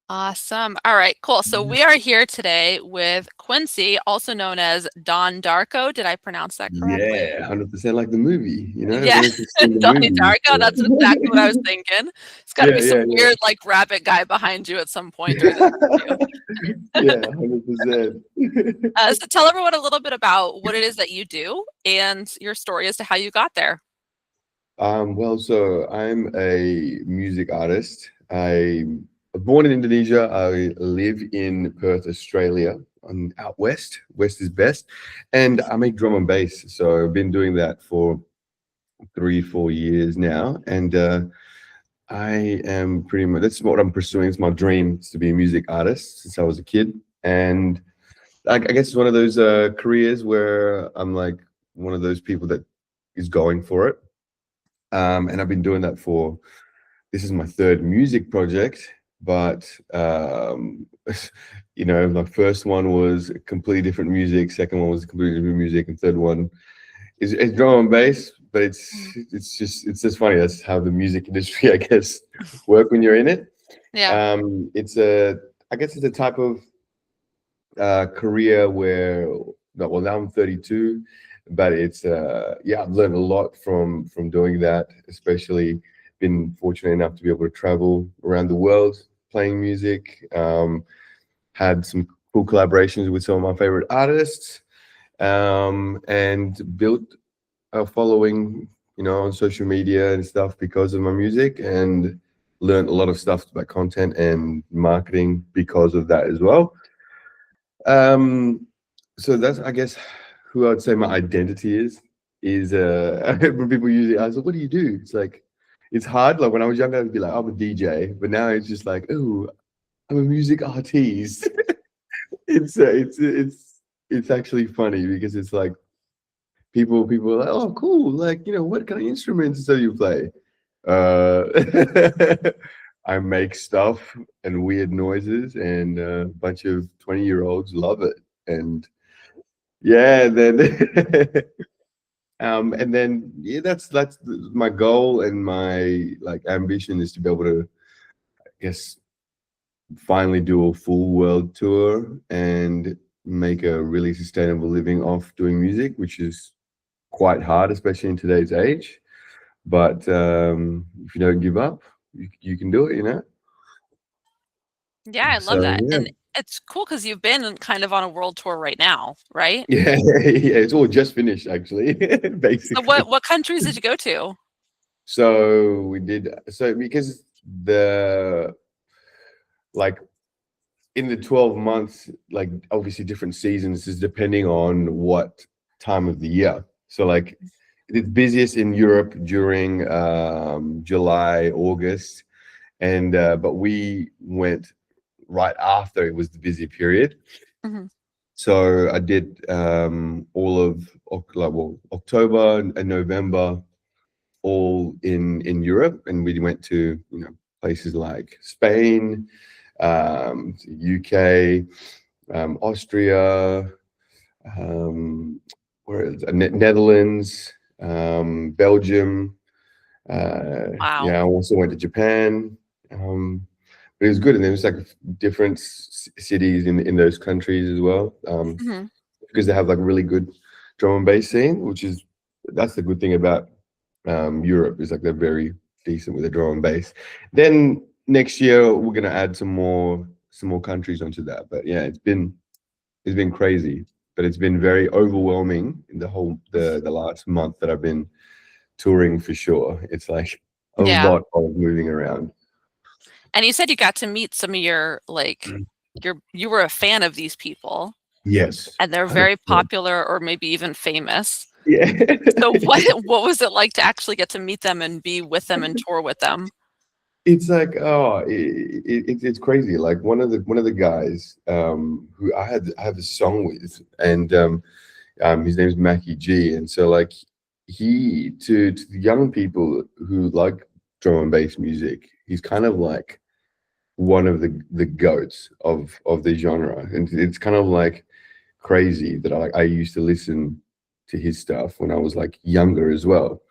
Awesome. All right, cool. So we are here today with Quincy, also known as Don Darko. Did I pronounce that correctly? Yeah, 100% like the movie. I don't Yeah, know if you've seen the Donnie movie. Darko. That's exactly what I was thinking. It's got to Yeah, be some yeah, weird, like, rabbit guy behind you at some point during this yeah. interview. Yeah, 100%. So tell everyone a little bit about what it is that you do and your story as to how you got there. Well, so I'm a music artist. I was born in Indonesia. I live in Perth, Australia, out west. West is best. And I make drum and bass. So I've been doing that for 3, 4 years now. And I am pretty much, that's what I'm pursuing. It's my dream, is to be a music artist since I was a kid. And I guess it's one of those careers where I'm like one of those people that is going for it. And I've been doing that for, this is my third music project, but my first one was completely different music, second one was completely different music, and third one is drum and bass. But Mm. it's just funny. That's how the music industry, I guess, work when you're in it. Yeah. It's a, I guess it's a type of career where, well, now I'm 32, but it's yeah, I've learned a lot from doing that. Especially been fortunate enough to be able to travel around the world playing music. Had some cool collaborations with some of my favorite artists, and built a following, on social media and stuff because of my music, and learned a lot of stuff about content and marketing because of that as well. Um, so that's, I guess, who I'd say my identity is when people usually ask, "What do you do?" It's like, it's hard. Like when I was younger, I'd be like, "I'm a DJ," but now it's just like, "Oh, I'm a music artist." It's actually funny because it's like people are like, "Oh, cool! Like, what kind of instruments do you play?" Uh, I make stuff and weird noises, and a bunch of 20-year-olds love it. And yeah, then and then yeah, that's my goal, and my like ambition is to be able to, I guess, finally do a full world tour and make a really sustainable living off doing music, which is quite hard, especially in today's age. But if you don't give up, you can do it. Yeah, I love So that. yeah. And it's cool because you've been kind of on a world tour right now, right? Yeah, yeah, it's all just finished actually, So basically. what countries did you go to? So we did, so because the like in the 12 months, like obviously different seasons is depending on what time of the year. So like it's busiest in Europe during July, August, and but we went right after it was the busy period. Mhm. So I did all of October and November, all in Europe, and we went to places like Spain, UK, Austria, um, Netherlands, Belgium. Wow. Yeah, I also went to Japan. But it was good, and there was like different cities in those countries as well, Mhm. because they have like really good drum and bass scene, that's the good thing about Europe, is like they're very decent with the drum and bass. Then next year we're gonna add some more countries onto that. But yeah, it's been crazy, but it's been very overwhelming in the last month that I've been touring for sure. It's like a Yeah. lot of moving around. And you said you got to meet some of your you were a fan of these people Yes, and they're very 100%. popular or maybe even famous. Yeah. So what was it like to actually get to meet them and be with them and tour with them? It's like, oh, it's crazy. Like one of the guys who I have a song with, and his name's Mackie G, and so like he to the young people who like drum and bass music, he's kind of like one of the goats of the genre, and it's kind of like crazy that I used to listen to his stuff when I was like younger as well.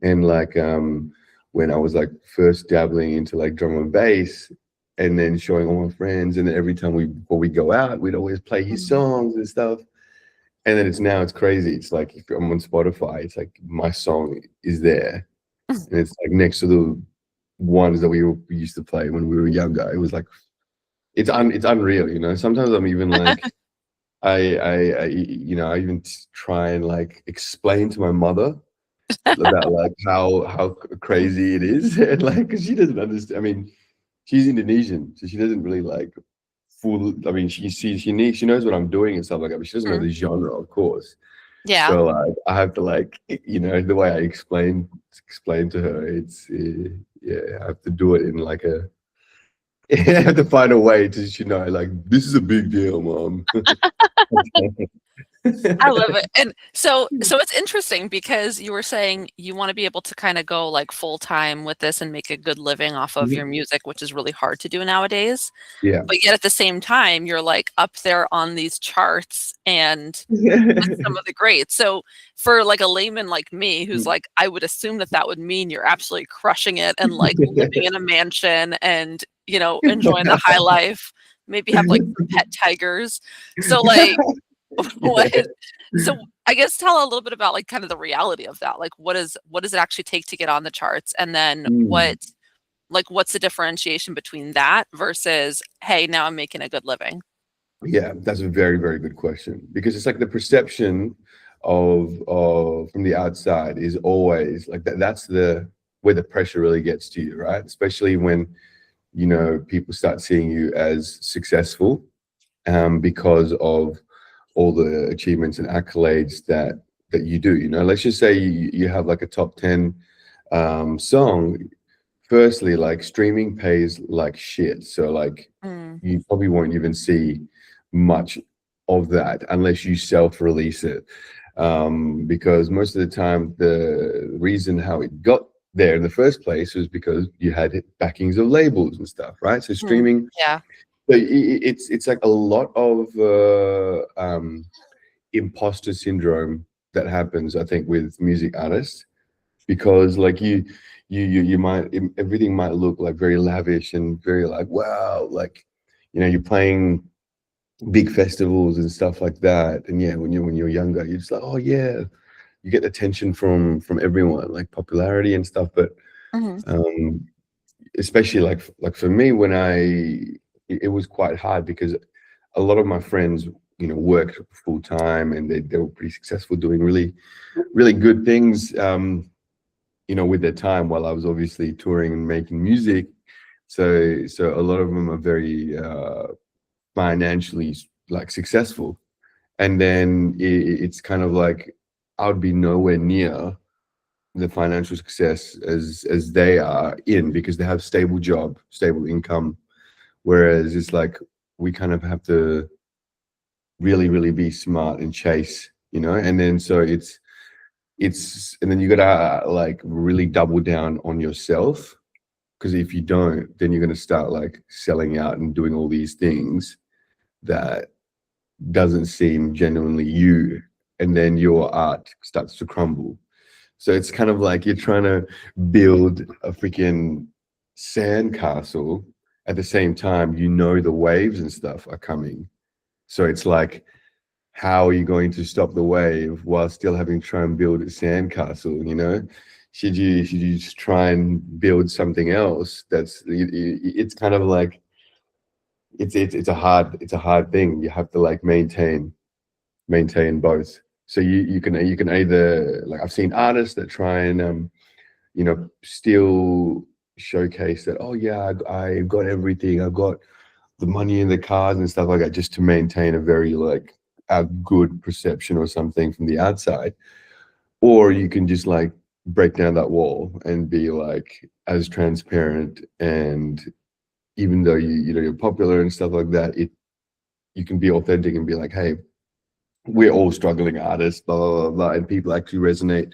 And like when I was like first dabbling into like drum and bass, and then showing all my friends. And then every time before we go out, we'd always play his Mhm. songs and stuff. And then it's crazy. It's like if I'm on Spotify, it's like my song is there, and it's like next to the ones that we used to play when we were younger. It was like it's unreal, you know. Sometimes I'm even like I I even try and like explain to my mother about like how crazy it is, and like because she doesn't understand. I mean, she's Indonesian, so she doesn't really like full. I mean, she knows what I'm doing and stuff like that, but she doesn't know Mhm. the genre, of course. Yeah. So like I have to like the way I explain to her, it's yeah, I have to do it in like a I have to find a way to like this is a big deal, mom. I love it. And so it's interesting because you were saying you wanna be able to kinda go, like, full time with this and make a good living off of your Mhm. music, which is really hard to do nowadays. Yeah. But yet at the same time, you're, like, up there on these charts and with some of the greats. So for, like, a layman like me who's like, I would assume that that would mean you're absolutely crushing it and, like, living in a mansion and, enjoying the high life, maybe have, like, some pet tigers. So, like, what is so I guess tell a little bit about, like, kind of the reality of that. Like, what does it actually take to get on the charts? And then Mm. what's the differentiation between that versus, "Hey, now I'm making a good living?" Yeah, that's a very, very good question because it's like the perception of from the outside is always like that's the where the pressure really gets to you, right? Especially when people start seeing you as successful because of all the achievements and accolades that you do. Let's just say you have like a top 10 song. Firstly, like streaming pays like shit, so like Mm, you probably won't even see much of that unless you self-release it, because most of the time the reason how it got there in the first place was because you had backings of labels and stuff, right? So mhm. streaming, Yeah. so it's like a lot of imposter syndrome that happens, I think, with music artists because like you might everything might look like very lavish and very like wow, like you're playing big festivals and stuff like that, and yeah, when you're younger, you're just like, oh yeah, you get attention from everyone, like popularity and stuff. But Mhm. um especially like for me, when it was quite hard because a lot of my friends worked full time and they were pretty successful doing really really good things, with their time, while I was obviously touring and making music. So a lot of them are very financially like successful, and then it's kind of like I would be nowhere near the financial success as they are in because they have stable job, stable income, whereas it's like we kind of have to really really be smart and chase, and then so it's and then you gotta like really double down on yourself, because if you don't, then you're gonna start like selling out and doing all these things that doesn't seem genuinely you, and then your art starts to crumble. So it's kind of like you're trying to build a freaking sand castle at the same time the waves and stuff are coming. So it's like, how are you going to stop the wave while still having to try and build a sandcastle? Should you just try and build something else? It's kind of like it's a hard thing. You have to like maintain both. So you can either, like, I've seen artists that try and still showcase that, oh yeah, I got everything, I've got the money in the cars and stuff like that, just to maintain a very like a good perception or something from the outside. Or you can just like break down that wall and be like as transparent, and even though you're popular and stuff like that, you can be authentic and be like, hey, we're all struggling artists, blah blah blah, blah, and people actually resonate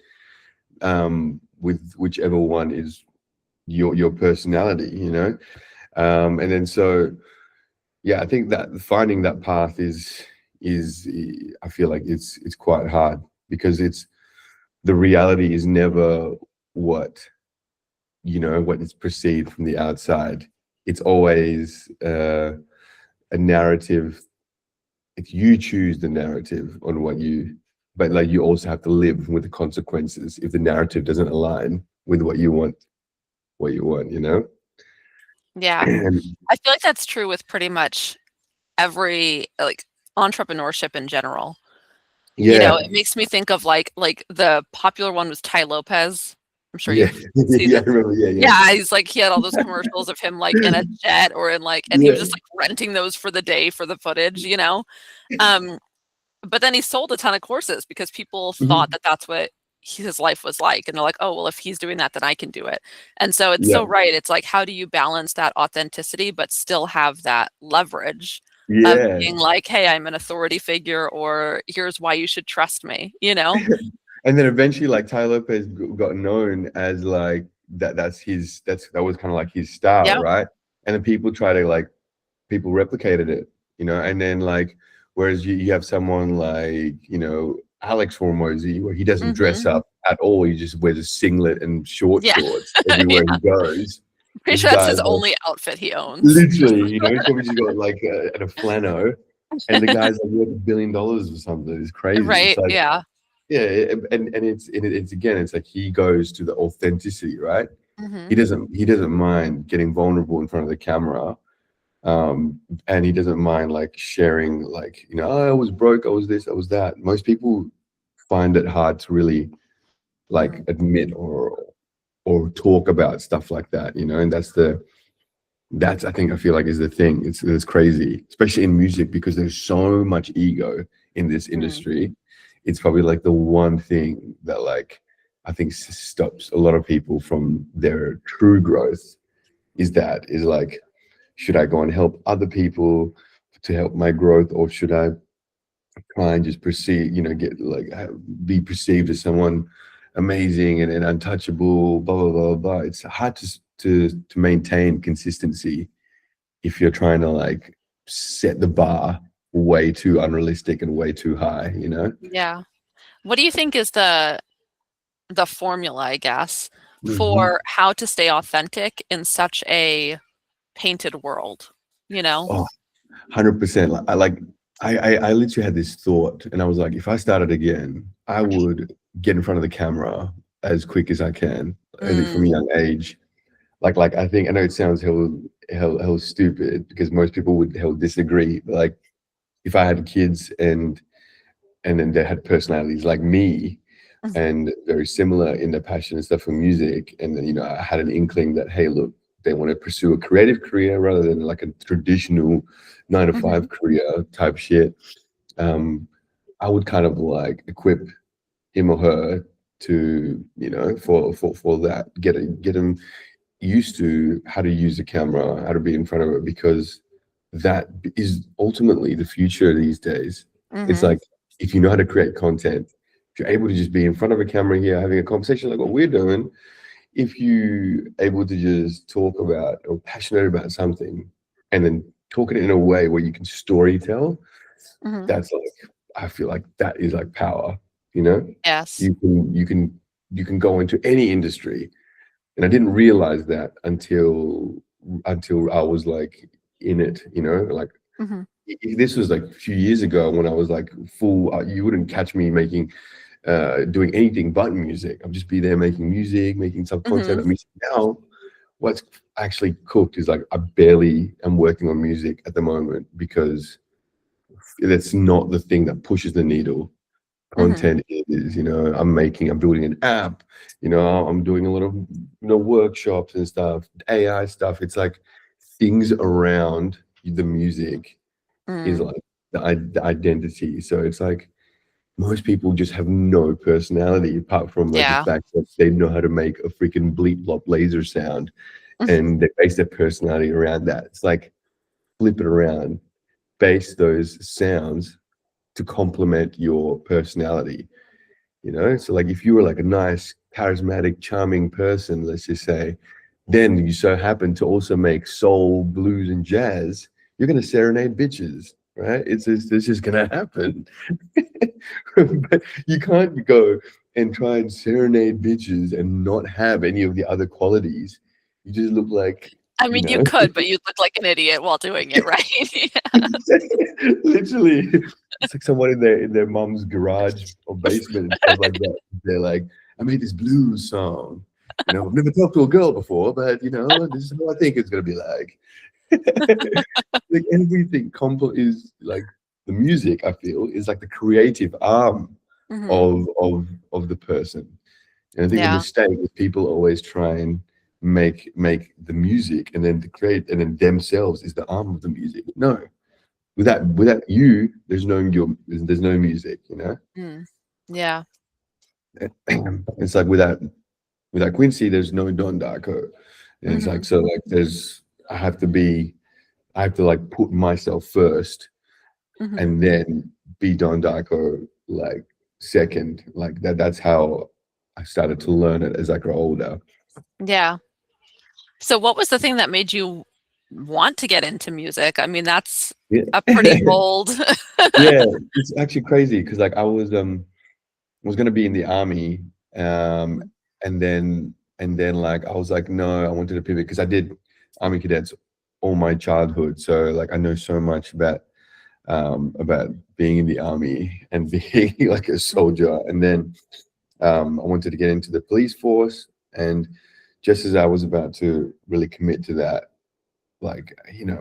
with whichever one is your personality, and then so yeah, I think that finding that path is I feel like it's quite hard, because the reality is never what what is perceived from the outside it's always a narrative. If you choose the narrative on what you, but like you also have to live with the consequences if the narrative doesn't align with what you want, you know? Yeah. And I feel like that's true with pretty much every, like, entrepreneurship in general. You know, yeah, it makes me think of, like, the popular one was Tai Lopez. I'm sure yeah, you've seen yeah, I this. remember, yeah, yeah, Yeah, he's like he had all those commercials of him, like, in a jet or in, like and he was yeah. just, like, renting those for the day for the footage, you know? Um, but then he sold a ton of courses because people thought Mhm. that that's what his life was like, and they're like, "Oh, well, if he's doing that, then I can do it." And so it's Yeah, so right, it's like, how do you balance that authenticity but still have that leverage of yeah. being like, "Hey, I'm an authority figure," or, "Here's why you should trust me," you know? And then eventually, like Ty Lopez got known as like that was kind of like his style, Yep. right? And then people try to like people replicated it, you know. And then like whereas you have someone like Alex Hormozy, where he doesn't dress Mhm. up at all, he just wears a singlet and short Yeah. shorts everywhere he Yeah. goes. Pretty This sure that's guy's his like only outfit he owns. literally, he's probably just got like a flannel, and the guy's like worth $1 billion or something. It's crazy. It's Right, like yeah. yeah, and it's again, it's like he goes to the authenticity, right? Mhm. He doesn't mind getting vulnerable in front of the camera, and he doesn't mind like sharing, like "Oh, I was broke, I was this, I was that." Most people find it hard to really like Mhm. admit or talk about stuff like that, and that's I think I feel like is the thing. It's crazy, especially in music because there's so much ego in this Mm. industry. It's probably like the one thing that like I think stops a lot of people from their true growth is like, should I go and help other people to help my growth, or should I try and just perceive, get like be perceived as someone amazing and untouchable, blah blah blah blah. It's hard to maintain consistency if you're trying to like set the bar way too unrealistic and way too high, you know? Yeah. What do you think is the formula, I guess, Hmm. for how to stay authentic in such a painted world, you know? Oh, 100%. I literally had this thought and I was like, if I started again, I would get in front of the camera as quick as I can, and from a Mm, young age. Like I think I know it sounds hell stupid because most people would hell disagree. But like if I had kids and then they had personalities like me mhm, and very similar in their passion and stuff for music. And then, I had an inkling that, hey, look, they want to pursue a creative career rather than like a traditional nine to mhm, five career type shit. Um, I would kind of like equip him or her to, for that, get him used to how to use the camera, how to be in front of it, because that is ultimately the future these days. It's mhm, like if you know how to create content, if you're able to just be in front of a camera here having a conversation like what we're doing, if you able to just talk about or passionate about something and then talk it in a way where you can story tell, mhm. that's like I feel like that is like power, you know? Yes. You can go into any industry, and I didn't realize that until I was like in it, like Mhm, if this was like a few years ago when I was like full, you wouldn't catch me making doing anything but music. I'd just be there making music, making some content. mhm, I mean, now what's actually cooked is like I barely am working on music at the moment because that's not the thing that pushes the needle. mhm, Content is, I'm building an app, I'm doing a lot of workshops and stuff, AI stuff. It's like things around the music is mm. like the identity. So it's like most people just have no personality apart from like the Yeah. fact that they know how to make a freaking bleep blop laser sound, and they base their personality around that. It's like flip it around, base those sounds to complement your personality. So like if you were like a nice charismatic charming person, let's just say, then you so happen to also make soul, blues, and jazz, you're going to serenade bitches, right? It's just going to happen. But you can't go and try and serenade bitches and not have any of the other qualities. You just look like I you mean, you know. could, but you'd look like an idiot while doing it, right? Yeah. Literally, it's like someone in their mom's garage or basement and stuff like that. They're like, I made this blues song. You know, I've never talked to a girl before, but you know, this is what I think it's gonna be like. Like everything is like the music, I feel, is like the creative arm Mhm. of the person. And I think the Yeah. mistake is people always try and make the music and then to create and then themselves is the arm of the music. No, without you, there's no music, you know. Mm. Yeah. It's like without Quincy, there's no Don Darko. And it's like Mhm. so like there's I have to like put myself first Mhm. and then be Don Darko like second. Like that's how I started to learn it as I grow older. Yeah. So what was the thing that made you want to get into music? I mean, that's Yeah. a pretty bold. Yeah, it's actually crazy because like I was gonna be in the army, um, Mhm. and then like I was like, no, I wanted to pivot because I did army cadets all my childhood, so like I know so much about being in the army and being like a Mhm. soldier, and then I wanted to get into the police force, and just as I was about to really commit to that, like you know,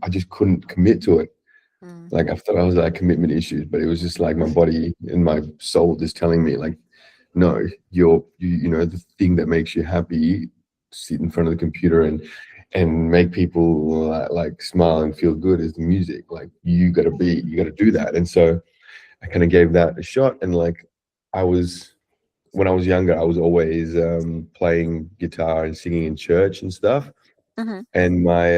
I just couldn't commit to it. Mm. Like I thought I was like commitment issues, but it was just like my body and my soul just telling me like, no, you know the thing that makes you happy, sit in front of the computer and make people like smile and feel good is the music. Like you got to do that. And so I kind of gave that a shot. And like I was when I was younger, I was always playing guitar and singing in church and stuff. Mhm. And my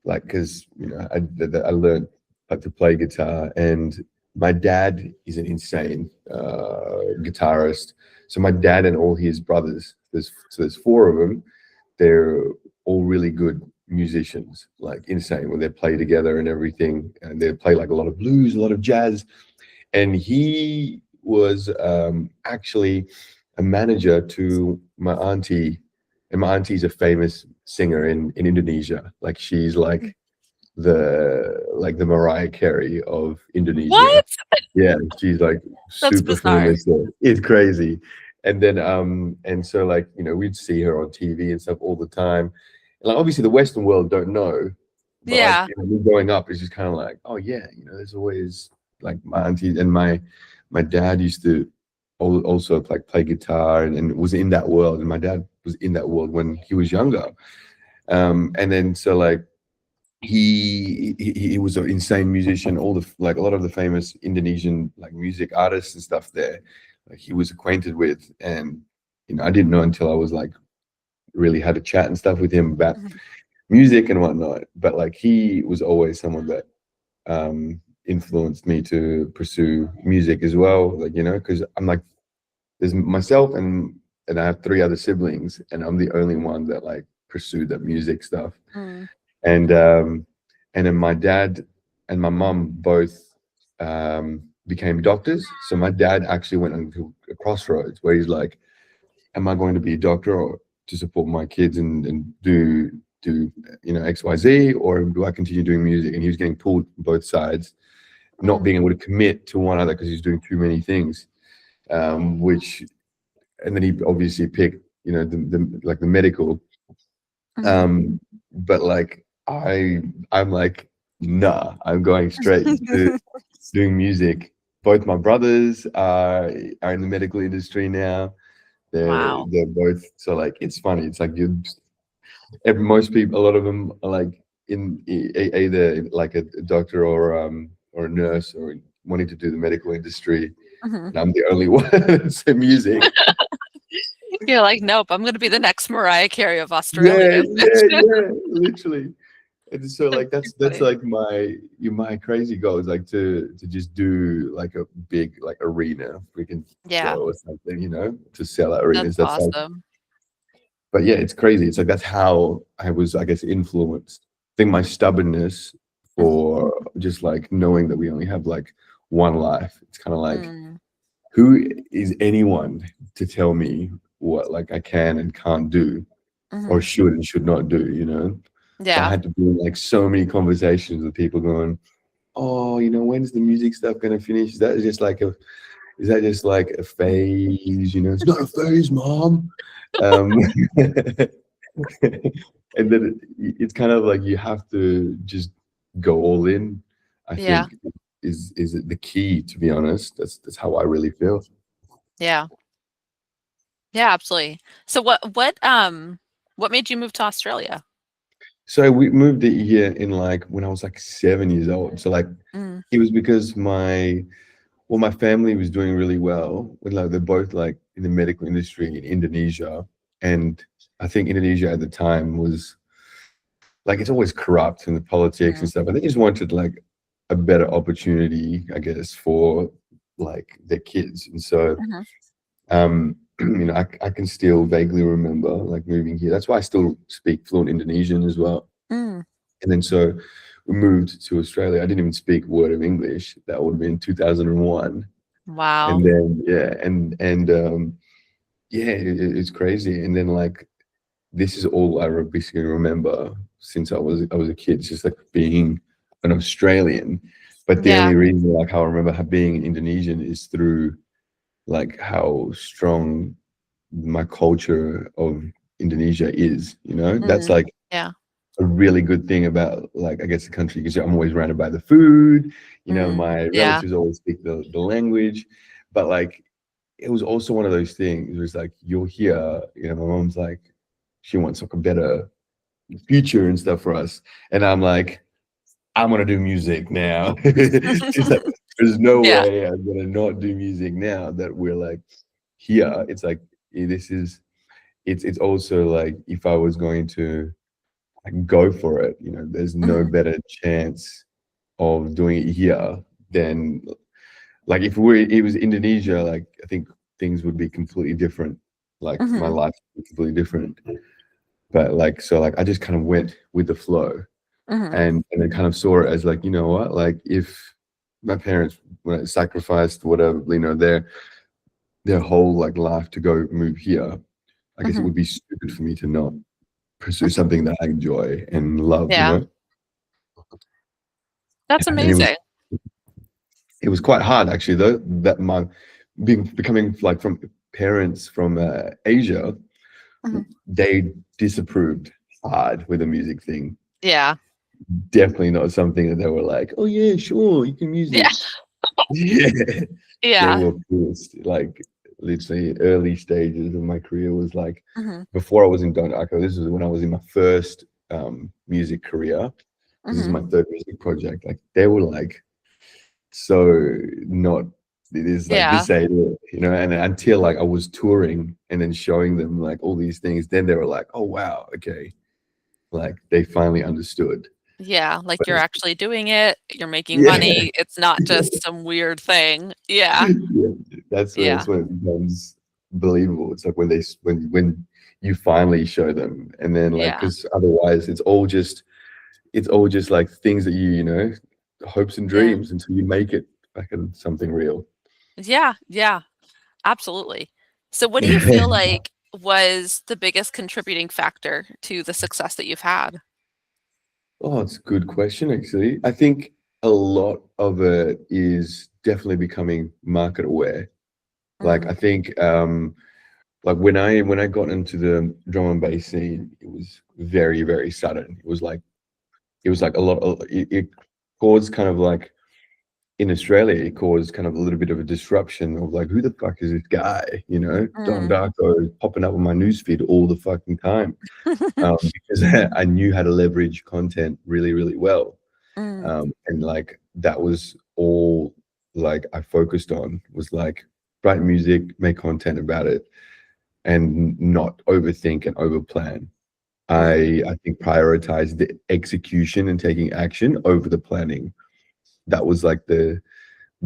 like because you know I learned how to play guitar, and my dad is an insane guitarist. So my dad and all his brothers, there's four of them. They're all really good musicians, like insane when they play together and everything. And they play like a lot of blues, a lot of jazz. And he was actually a manager to my auntie, and my auntie's a famous singer in Indonesia. Like she's like the Mariah Carey of Indonesia. What? Yeah, she's like That's super bizarre. famous there. It's crazy. And then and so like, you know, we'd see her on TV and stuff all the time. And like obviously the Western world don't know, but like Yeah. you know, me growing up it's just kind of like, oh yeah, you know, there's always like my auntie and my dad used to also like play guitar and was in that world. And my dad was in that world when he was younger. And then so like he was an insane musician. All the like a lot of the famous Indonesian like music artists and stuff there, like he was acquainted with, and you know I didn't know until I was like really had a chat and stuff with him about Mhm. music and whatnot. But like he was always someone that influenced me to pursue music as well. Like you know, because I'm like there's myself and I have three other siblings, and I'm the only one that like pursued that music stuff. Mm. And and then my dad and my mum both became doctors. So my dad actually went into a crossroads where he's like, "Am I going to be a doctor or to support my kids and do you know XYZ, or do I continue doing music?" And he was getting pulled from both sides, not Mm. being able to commit to one other because he's doing too many things. Which and then he obviously picked you know the like the medical. Mhm. But like I'm like, nah, I'm going straight to doing music. Both my brothers are in the medical industry now. Wow. They're both so like it's funny. It's like most people, a lot of them are like either like a doctor or a nurse or wanting to do the medical industry. Mhm. And I'm the only one that's in music. You're like, "Nope, I'm gonna be the next Mariah Carey of Yeah, Australia." yeah, literally. And so That's like too that's funny. like my crazy goal is like to just do like a big like arena freaking show Yeah, or something, you know, to sell out that's arenas. That's like awesome. but yeah, it's crazy. It's like that's how I was, I guess, influenced. I think my stubbornness Mhm. for just like knowing that we only have like one life. It's kind of like Mm. who is anyone to tell me what like I can and can't do? or Mhm. should and should not do, you know. So I Yeah. had to be in like so many conversations with people going, oh, you know, when's the music stuff gonna finish? Is that just like a phase? You know, it's not a phase, mom. Um, and then it's kind of like you have to just go all in. I Yeah. think is the key, to be honest. That's how I really feel. Yeah. Yeah, absolutely. So what made you move to Australia? So we moved it here in like when I was like 7 years old. So like Mm. it was because my family was doing really well. When like they're both like in the medical industry in Indonesia, and I think Indonesia at the time was like it's always corrupt in the politics and Mhm. stuff. And they just wanted like a better opportunity, I guess, for like their kids. And so, Mhm. you know, I can still vaguely remember like moving here. That's why I still speak fluent Indonesian as well. Mm. And then so we moved to Australia. I didn't even speak a word of English. That would have been 2001. And Wow. then yeah, yeah, it's crazy. And then like this is all I basically remember since I was a kid. It's just like being an Australian. But the Yeah. only reason like how I remember how being Indonesian is through like how strong my culture of Indonesia is, you know? That's Mm. like Yeah. a really good thing about like I guess the country because I'm always surrounded by the food, you know, Mm. my Yeah. relatives always speak the language. But like it was also one of those things. It was like you're here, you know, my mom's like, she wants like a better future and stuff for us. And I'm like, I'm gonna do music now. She's like, there's no Yeah. way I'm gonna not do music now that we're like here. It's like this is it's also like if I was going to like, go for it, you know, there's no Mhm. better chance of doing it here than like if it was Indonesia, like I think things would be completely different. Like my Mhm. life would be completely different. But like so like I just kind of went with the flow Mhm. and then kind of saw it as like, you know what, like if my parents sacrificed whatever, you know, their whole like life to go move here, I guess it Mhm. would be stupid for me to not pursue Mhm. something that I enjoy and love, you Yeah. know? That's And amazing. it was quite hard actually though, that my becoming like from parents from Asia, Mhm. they disapproved hard with the music thing. Yeah. Definitely not something that they were like, oh yeah, sure, you can Yeah. music. Yeah, they Yeah. were pissed. Like literally early stages of my career was like Mhm. before I was in Don Arco. This was when I was in my first music career. This is Mhm. my third music project. Like they were like so not it is like Yeah. this ain't it, you know. And until like I was touring and then showing them like all these things, then they were like, oh wow, okay, like they finally understood. Yeah, like But you're actually doing it, you're making yeah, money, it's not just some weird thing. Yeah. yeah, that's Yeah. when it becomes believable. It's like when when you finally show them, and then like Yeah. because otherwise it's all just like things that you know hopes and Yeah. dreams until you make it back in something real. Yeah. Yeah. Absolutely. So what do you feel like was the biggest contributing factor to the success that you've had? Oh, it's a good question, actually. I think a lot of it is definitely becoming market aware. Like, Mm. I think, like when I got into the drum and bass scene, it was very, very sudden. It was like a lot of it caused kind of like in Australia, it caused kind of a little bit of a disruption of like, who the fuck is this guy? You know, Don Mm. Darko is popping up on my newsfeed all the fucking time. Because I knew how to leverage content really, really well. Mm. And like that was all like I focused on was like write music, make content about it, and not overthink and overplan. Mm. I think prioritize the execution and taking action over the planning. That was like the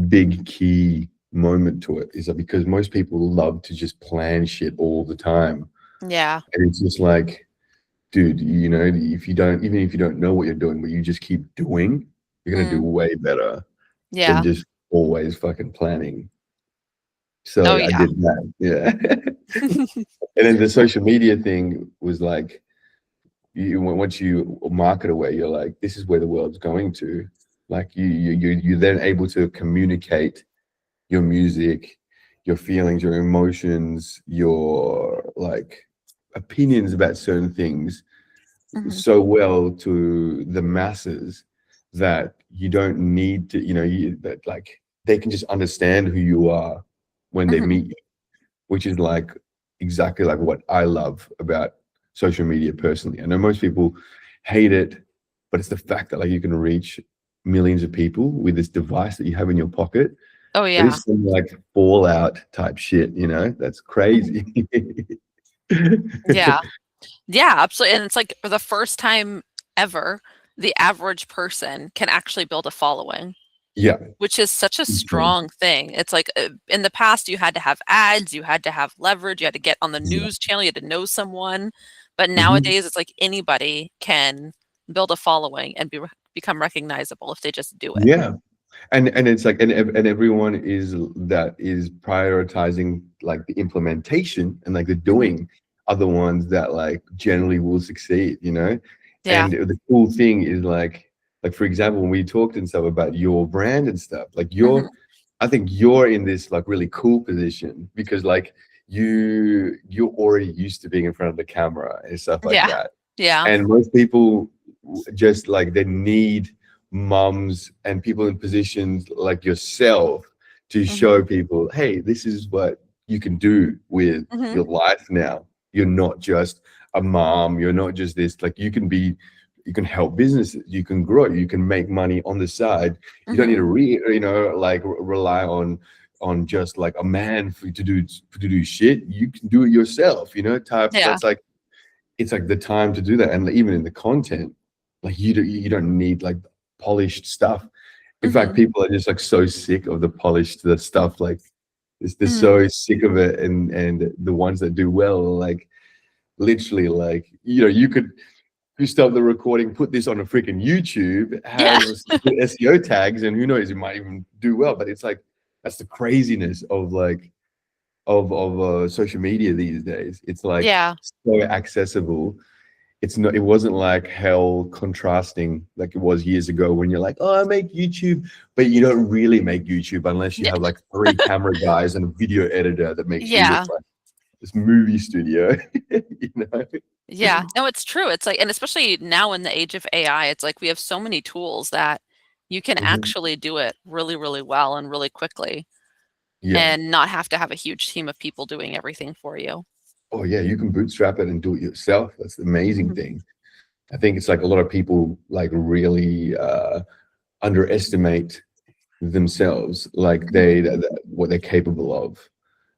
big key moment to it. Is that because most people love to just plan shit all the time, Yeah. and it's just like, dude, you know, if you don't, even if you don't know what you're doing, but you just keep doing, you're gonna do Mm. way better than Yeah. just always fucking planning. Oh, So I yeah. did that. Yeah. And then the social media thing was like, once you market away, you're like, this is where the world's going to. Like you're then able to communicate your music, your feelings, your emotions, your like opinions about certain things Mhm, so well to the masses that you don't need to, that like they can just understand who you are when they mhm, meet you, which is like exactly like what I love about social media personally. I know most people hate it, but it's the fact that like you can reach millions of people with this device that you have in your pocket. oh, It yeah. is some like Fallout type shit, that's Mhm. crazy. Yeah. Yeah, absolutely, and it's like for the first time ever, the average person can actually build a following, Yeah. which is such a Insane. strong thing. It's like, in the past, you had to have ads, you had to have leverage, you had to get on the Yeah. news channel, you had to know someone, but Mhm. nowadays, it's like anybody can build a following and become recognizable if they just do it. Yeah. And it's like and everyone is prioritizing like the implementation and like the Mhm. doing are the ones that like generally will succeed. Yeah. And the cool thing is like for example, when we talked and stuff about your brand and stuff, like Mhm. I think you're in this like really cool position because like you're already used to being in front of the camera and stuff like Yeah. that. Yeah. And most people just like they need mums and people in positions like yourself to Mhm. show people, hey, this is what you can do with Mhm. your life now. You're not just a mom, you're not just this, like you can help businesses, you can grow, you can make money on the side. You don't need to Mhm. rely on just like a man to do shit. You can do it yourself, type. Yeah. That's like it's like the time to do that. And even in the content, like you don't need like polished stuff. In fact, Mhm. people are just like so sick of the polished the stuff. Like they're Mhm. so sick of it, and the ones that do well, like literally, like you stop the recording, put this on a freaking YouTube, Yeah. have some good SEO tags, and who knows, it might even do well. But it's like that's the craziness of like of social media these days. It's like Yeah. so accessible. It wasn't like hell contrasting like it was years ago when you're like, oh, I make YouTube, but you don't really make YouTube unless you Yeah. have like 3 camera guys and a video editor that makes you look Yeah. like this movie studio. you know Yeah. No, it's true. It's like, and especially now in the age of AI, it's like we have so many tools that you can Mhm. actually do it really, really well and really quickly Yeah. and not have to have a huge team of people doing everything for you. Oh yeah, you can bootstrap it and do it yourself. That's the amazing Mhm. thing. I think it's like a lot of people like really underestimate themselves, like Mhm. what they're capable of,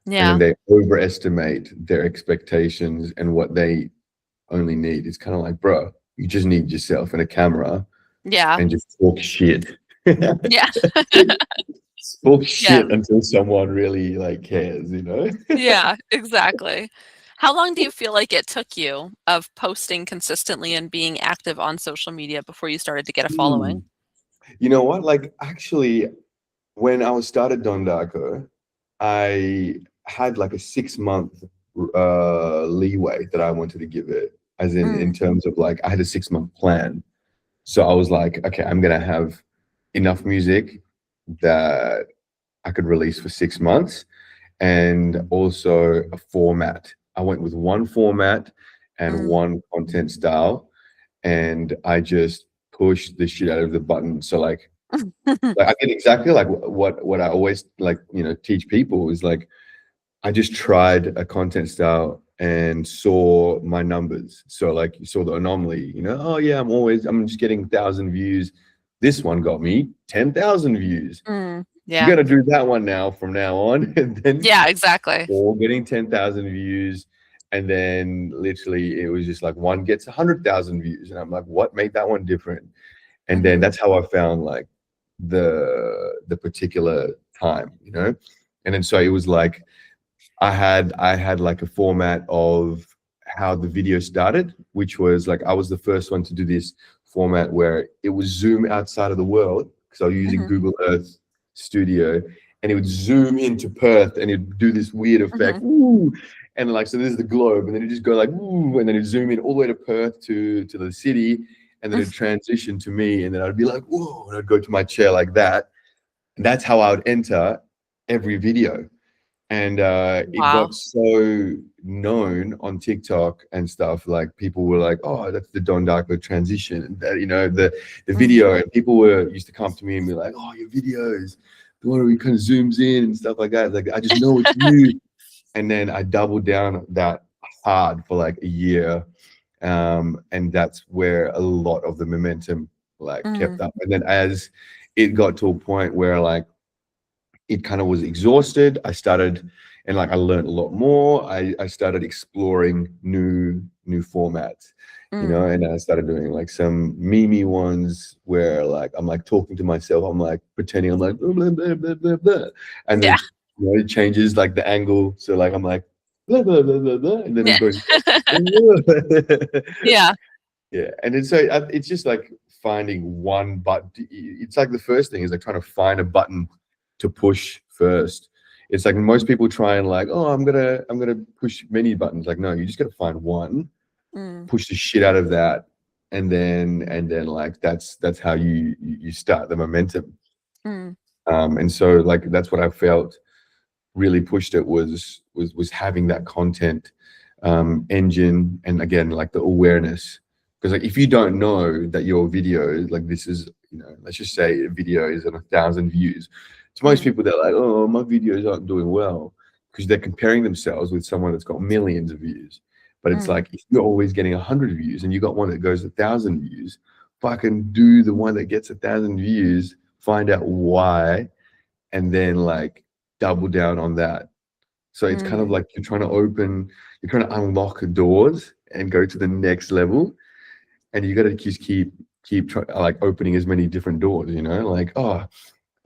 and then Yeah. they overestimate their expectations and what they only need. It's kind of like, bro, you just need yourself and a camera Yeah. and just talk shit. Yeah. Talk Yeah. shit until someone really like cares. Yeah, exactly. How long do you feel like it took you of posting consistently and being active on social media before you started to get a Hmm. following? You know what? Like actually, when I was started Don Darko, I had like a 6 month leeway that I wanted to give it, as in Mm, terms of like I had a 6 month plan. So I was like, okay, I'm gonna have enough music that I could release for 6 months, and also a format. I went with one format and mm. one content style, and I just pushed the shit out of the button. So like I did exactly like what I always like teach people is like I just tried a content style and saw my numbers. So like you saw the anomaly, oh yeah, I'm just getting 1,000 views. This one got me 10,000 views. Mm, You yeah. got to do that one now from now on. And then Yeah, exactly. all getting 10,000 views. And then literally it was just like one gets 100,000 views. And I'm like, what made that one different? And then Mhm, that's how I found like the particular time. And then so it was like I had like a format of how the video started, which was like I was the first one to do this format where it was zoom outside of the world because I was using mhm, Google Earth Studio, and it would zoom into Perth, and it'd do this weird effect. Mhm. Ooh, and like, so this is the globe, and then it just go like, ooh, and then it zoom in all the way to Perth to the city, and then it'd transition to me, and then I'd be like, whoa, and I'd go to my chair like that. And that's how I would enter every video. And it Wow. got so known on TikTok and stuff. Like people were like, "Oh, that's the Don Darko transition," and that, the Mm. video. And people were used to come to me and be like, "Oh, your videos, the one where he kind of zooms in and stuff like that." Like I just know it's you. And then I doubled down on that hard for like a year, and that's where a lot of the momentum like kept Mm. up. And then as it got to a point where like it kind of was exhausted, I started, and like I learned a lot more. I started exploring new formats, Mm. and I started doing like some meme ones where like I'm like talking to myself, I'm like pretending I'm like blah, blah, blah, blah, blah, blah. And Yeah. then it changes like the angle, so like I'm like blah, blah, blah, blah, blah, and then it Yeah. goes Yeah. yeah. And it's so it's just like finding one button. It's like the first thing is like trying to find a button to push first. It's like most people try and like, oh, I'm gonna push many buttons. Like, no, you just gotta find one, Mm. push the shit out of that, and then like that's how you start the momentum. Mm. And so like that's what I felt really pushed it was having that content engine, and again like the awareness, because like if you don't know that your video like this is, let's just say a video is at 1,000 views, to most Mm. people they're like, oh, my videos aren't doing well, because they're comparing themselves with someone that's got millions of views. But it's Mm. like if you're always getting 100 views and you got one that goes 1,000 views, fucking do the one that gets 1,000 views, find out why, and then like double down on that. So it's kind of Mm. like you're trying to unlock doors and go to the next level, and you got to just keep like opening as many different doors. Like, oh,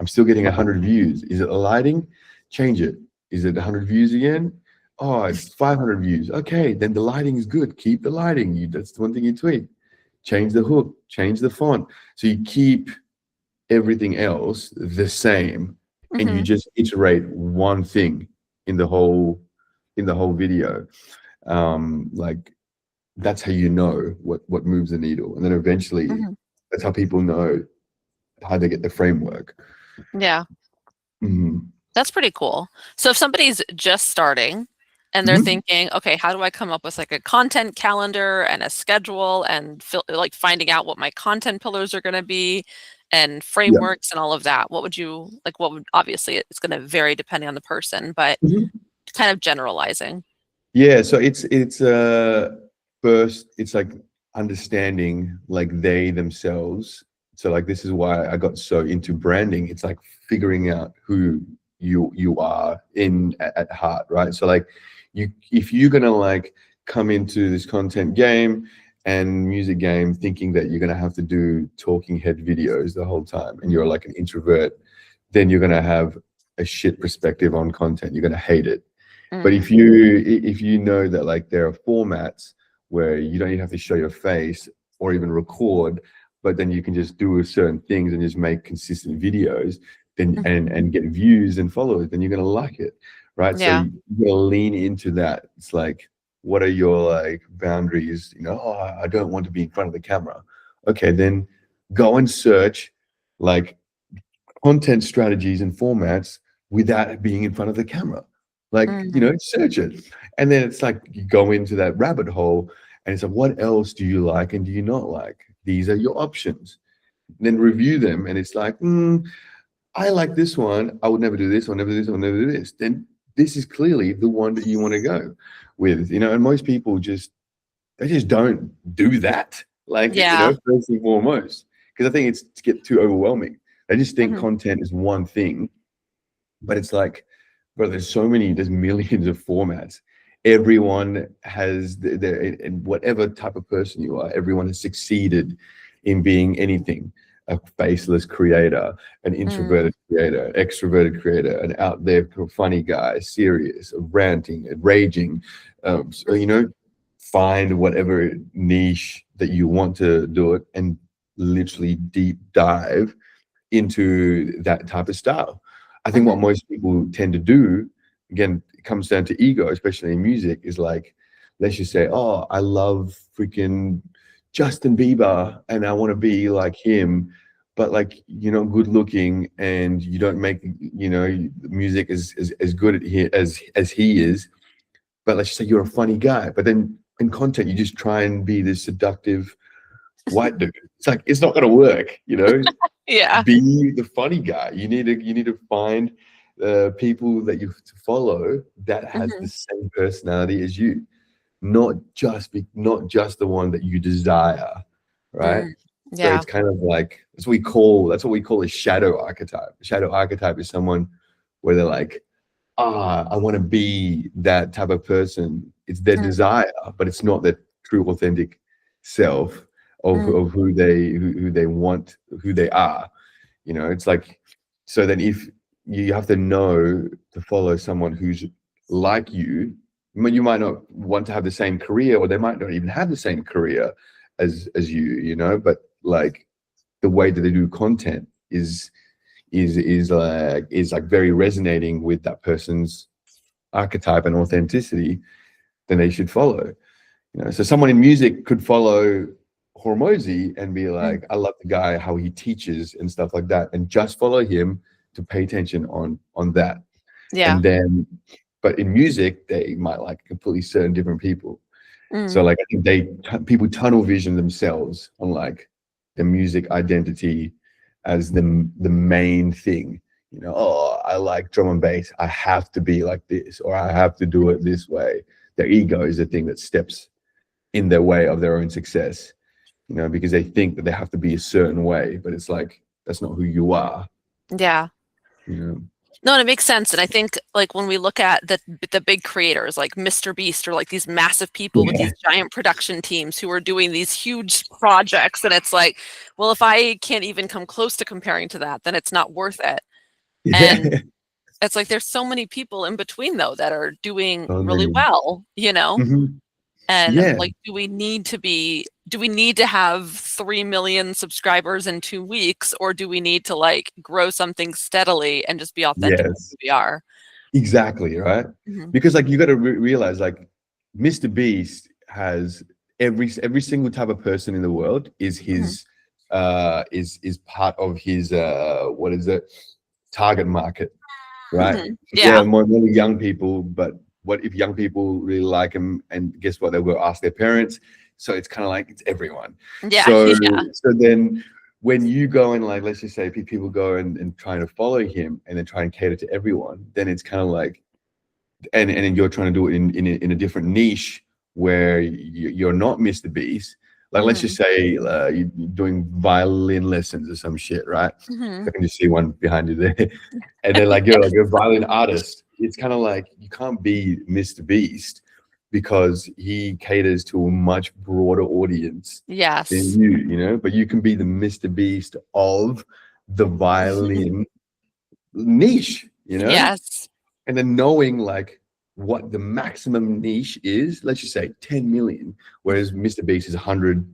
I'm still getting 100 views. Is it the lighting? Change it. Is it 100 views again? Oh, it's 500 views. Okay, then the lighting is good. Keep the lighting. That's the one thing you tweak. Change the hook. Change the font. So you keep everything else the same, and you Mhm. just iterate one thing in the whole video. Like that's how you know what moves the needle, and then eventually Mhm. that's how people know how they get the framework. Yeah. Mhm. That's pretty cool. So if somebody's just starting and they're Mhm. thinking, okay, how do I come up with like a content calendar and a schedule and like finding out what my content pillars are going to be and Yeah. frameworks and all of that, what would you like? What would obviously it's going to vary depending on the person, but Mhm. kind of generalizing. Yeah, so it's first it's like understanding like they themselves. So like this is why I got so into branding. It's like figuring out who you are at heart, right? So like if you're gonna like come into this content game and music game thinking that you're gonna have to do talking head videos the whole time, and you're like an introvert, then you're gonna have a shit perspective on content. You're gonna hate it. But Mm. if you know that like there are formats where you don't even have to show your face or even record, but then you can just do certain things and just make consistent videos, then Mhm. and get views and followers, then you're gonna like it, right? So Yeah. you're gonna lean into that. It's like, what are your like boundaries? Oh, I don't want to be in front of the camera. Okay, then go and search like content strategies and formats without being in front of the camera. Like, Mm. search it. And then it's like you go into that rabbit hole, and it's like, what else do you like and do you not like? These are your options. Then review them. And it's like, I like this one. I would never do this, or never do this, or never do this. Then this is clearly the one that you want to go with, and most people they just don't do that. Like, Yeah. first and foremost, because I think it's to get too overwhelming. They just think Mhm. content is one thing, but it's like, bro, there's millions of formats. Everyone has their, and whatever type of person you are, everyone has succeeded in being anything. A faceless creator, an Mm. introverted creator, extroverted creator, an out there funny guy, serious, ranting, raging. So, find whatever niche that you want to do it, and literally deep dive into that type of style. I think what most people tend to do, again, it comes down to ego, especially in music, is like, let's just say, oh, I love freaking Justin Bieber and I want to be like him, but like you're not good looking and you don't make, music as good as he is. But let's just say you're a funny guy, but then in content you just try and be this seductive white dude. It's like it's not going to work, Yeah. Be the funny guy. You need to find people that you follow that has the same personality as you, not just the one that you desire, right? So Yeah. it's kind of like that's what we call a shadow archetype. A shadow archetype is someone where they're like, I want to be that type of person. It's their desire, but it's not their true authentic self of who they want, who they are. It's like, so then if you have to know to follow someone who's like you might not want to have the same career, or they might not even have the same career as but like the way that they do content is like very resonating with that person's archetype and authenticity, then they should follow. So someone in music could follow Hormozy and be like, I love the guy, how he teaches and stuff like that, and just follow him to pay attention on that. Yeah. And then, but in music, they might like completely certain different people. So like I think people tunnel vision themselves on like the music identity as the main thing. Oh, I like drum and bass. I have to be like this, or I have to do it this way. Their ego is the thing that steps in their way of their own success, because they think that they have to be a certain way, but it's like, that's not who you are. Yeah. No, and it makes sense. And I think like when we look at the big creators like Mr. Beast, or like these massive people with these giant production teams who are doing these huge projects, and it's like, well, if I can't even come close to comparing to that, then it's not worth it. And it's like there's so many people in between though that are doing really well, and like, do we need to have 3 million subscribers in 2 weeks, or do we need to like grow something steadily and just be authentic to who we are? Exactly, right? Because like you got to realize like Mr. Beast has every single type of person in the world is his is part of his what is it, target market, right? Yeah. More young people, but what if young people really like him, and guess what, they'll go ask their parents. So it's kind of like it's everyone. Yeah. So then when you go and like, let's just say people go and trying to follow him and then try and cater to everyone, then it's kind of like, and then you're trying to do it in a different niche where you're not Mr. Beast. Like, let's just say you're doing violin lessons or some shit, right? I can just see one behind you there. And then like you're like a violin artist. It's kind of like you can't be Mr. Beast because he caters to a much broader audience than you, but you can be the Mr. Beast of the violin niche, Yes. and then knowing like what the maximum niche is, let's just say 10 million, whereas Mr. Beast is 100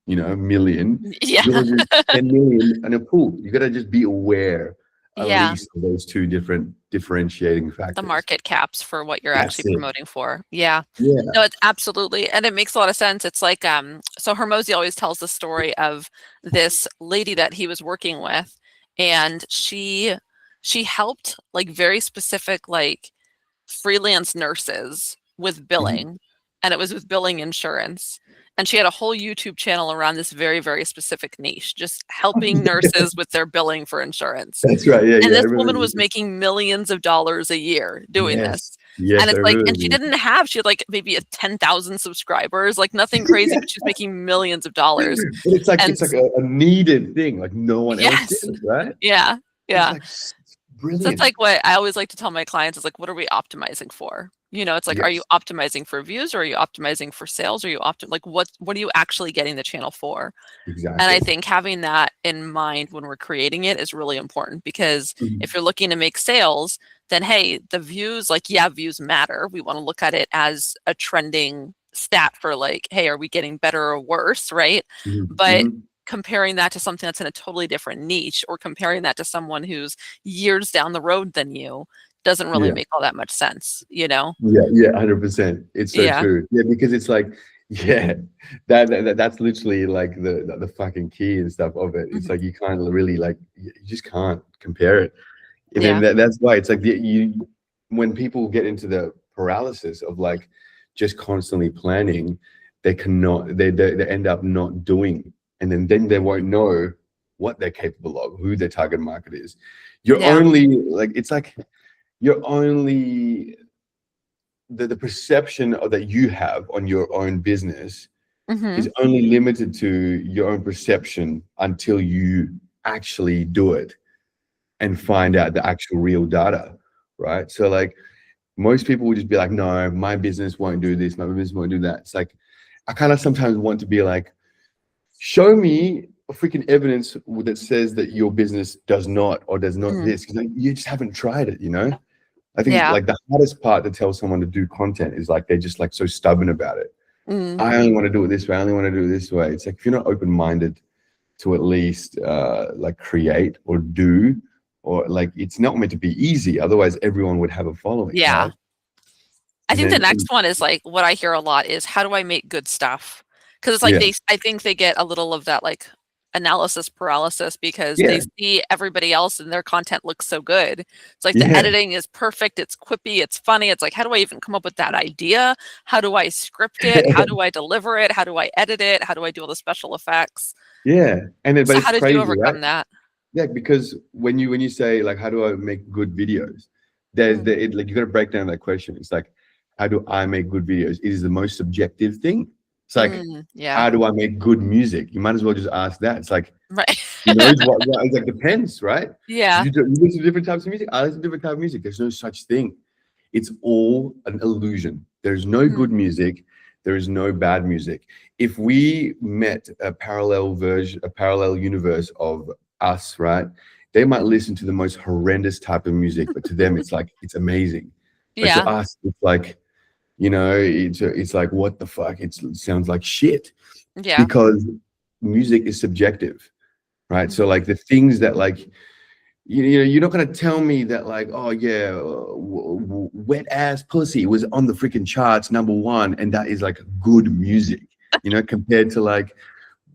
million. Yeah. Yours is 10 million in a pool. You got to just be aware at least of those two different differentiating factors. The market caps for what you're That's actually it. promoting for. Yeah. Yeah. No, it's absolutely. And it makes a lot of sense. It's like, so Hormozy always tells the story of this lady that he was working with, and she helped like very specific, like freelance nurses with billing, and it was with billing insurance. And she had a whole YouTube channel around this very, very specific niche, just helping nurses with their billing for insurance. That's right. Yeah. And this woman was making millions of dollars a year doing this. Yes, And it's like, and she had like maybe 10,000 subscribers, like nothing crazy, but she's making millions of dollars. But it's like a needed thing, like no one else did, right? Yeah. Yeah. It's brilliant. So it's like what I always like to tell my clients is like, what are we optimizing for? It's like, are you optimizing for views, or are you optimizing for sales? Or are you like what are you actually getting the channel for? Exactly. And I think having that in mind when we're creating it is really important, because if you're looking to make sales, then hey, the views, like, views matter. We want to look at it as a trending stat for like, hey, are we getting better or worse, right? But comparing that to something that's in a totally different niche, or comparing that to someone who's years down the road than you, doesn't really Yeah. make all that much sense, you know? Yeah, yeah, 100%. It's so Yeah. true. Yeah, because it's like, yeah, that's literally like the fucking key and stuff of it. It's Mhm. like you can't really like you just can't compare it. And then Yeah. that's why it's like you when people get into the paralysis of like just constantly planning, they cannot they end up not doing, and then they won't know what they're capable of, who their target market is. You're Yeah. only like it's like you're only the perception that you have on your own business is Mhm. only limited to your own perception until you actually do it and find Mhm. out the actual real data, right? So like most people would just be like, no, my business won't do this, my business won't do that. It's like I kind of sometimes want to be like, show me a freaking evidence that says that your business does not or does not Mm. this, because you just haven't tried it, you know? I think Yeah. like the hardest part to tell someone to do content is like they're just like so stubborn about it. Mm. I only want to do it this way. I only want to do it this way. It's like if you're not open-minded to at least like create or do, or like it's not meant to be easy. Otherwise, everyone would have a following, Yeah. right? I And think the then next one is, like, what I hear a lot is, "How do I make good stuff?" 'Cause it's like yeah, I think they get a little of that, like, analysis paralysis because they yeah, see everybody else and their content looks so good. It's like the yeah, editing is perfect, it's quippy, it's funny, it's like, "How do I even come up with that idea? How do I script it? How do I deliver it? How do I edit it? How do I do all the special effects?" yeah. And then, but So it's how did you crazy, right? overcome that? Yeah, because when you say like, how do I make good videos? There's Mm. like you got to break down that question. It's like, how do I make good videos? It is the most subjective thing. It's like, Mm, yeah. how do I make good music? You might as well just ask that. It's like, Right. who knows what it's like depends, right? Yeah. You listen to different types of music. I listen to different type of music. There's no such thing. It's all an illusion. There's no Mm, good music. There is no bad music. If we met a parallel version, a parallel universe of us, right? They might listen to the most horrendous type of music, but to them, it's like it's amazing. But to yeah. us, it's like it's like what the fuck? It sounds like shit Yeah. because music is subjective, right? So Mhm. like the things that like you're not gonna tell me that like, oh yeah, wet ass pussy was on the freaking charts #1, and that is like good music, compared to like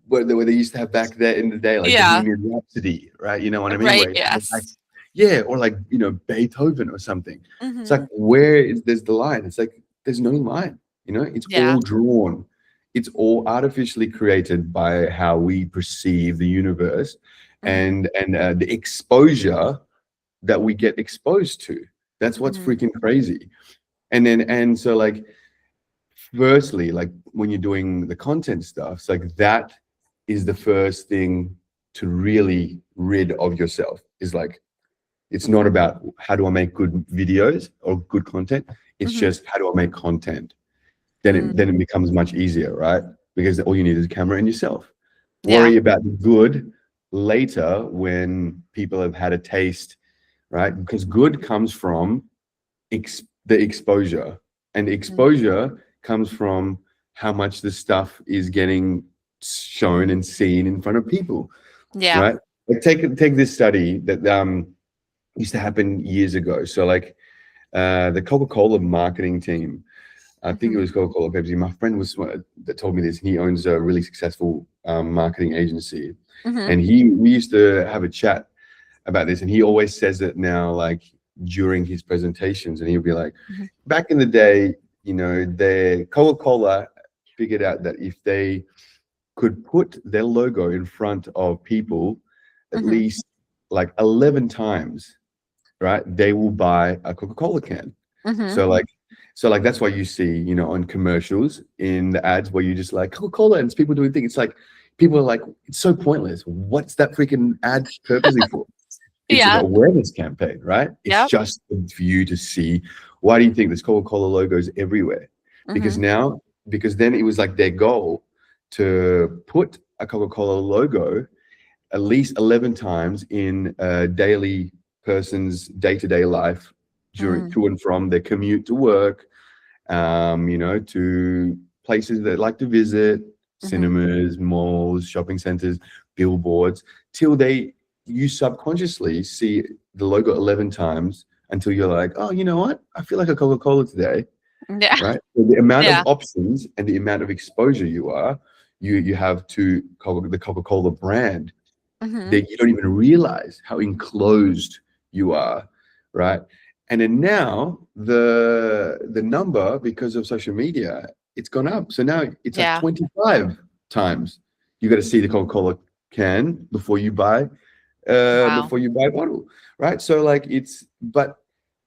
where they used to have back there in the day, like Yeah. Bohemian Rhapsody, right? You know what I mean? Right, Where it's like, yes. yeah, or like Beethoven or something. It's like Mhm. there's the line? It's like there's no line. It's Yeah. all drawn. It's all artificially created by how we perceive the universe Mhm. and the exposure that we get exposed to. That's what's Mhm. freaking crazy. And so like firstly, like when you're doing the content stuff, it's like that is the first thing to really rid of yourself. Is like it's not about how do I make good videos or good content. It's Mhm. just how do I make content. Then it Mm. then it becomes much easier, right? Because all you need is a camera and yourself. Yeah. Worry about the good later when people have had a taste, right? Because good comes from the exposure, and the Mm. exposure comes from how much the stuff is getting shown and seen in front of people, Yeah. right? Like take this study that used to happen years ago. So like the Coca-Cola marketing team, I think it Mhm. was Coca-Cola Pepsi. My friend was that told me this, and he owns a really successful marketing agency. Mhm. And we used to have a chat about this, and he always says it now, like during his presentations, and he'll be like, Mhm. back in the day, the Coca-Cola figured out that if they could put their logo in front of people at Mhm. least like 11 times, right, they will buy a Coca-Cola can. Mhm. So like that's why you see, on commercials in the ads where you just like Coca-Cola and it's people doing things. It's like people are like, it's so pointless. What's that freaking ad purposely for? It's an Yeah. awareness campaign, right? It's Yep. just for you to see. Why do you think there's Coca-Cola logos everywhere? Because Mhm. now, because then it was like their goal to put a Coca-Cola logo at least 11 times in a daily person's day-to-day life during Mm. to and from their commute to work, to places they like to visit, Mhm. cinemas, malls, shopping centers, billboards, till you subconsciously see the logo 11 times until you're like, oh, you know what? I feel like a Coca-Cola today, Yeah. right? So the amount of Yeah. options and the amount of exposure you have to the Coca-Cola brand, Mhm. that you don't even realize how enclosed you are, right? And then now the number, because of social media, it's gone up. So now it's like Yeah. 25 times you got to see the Coca-Cola can Wow. before you buy a bottle, right? So like but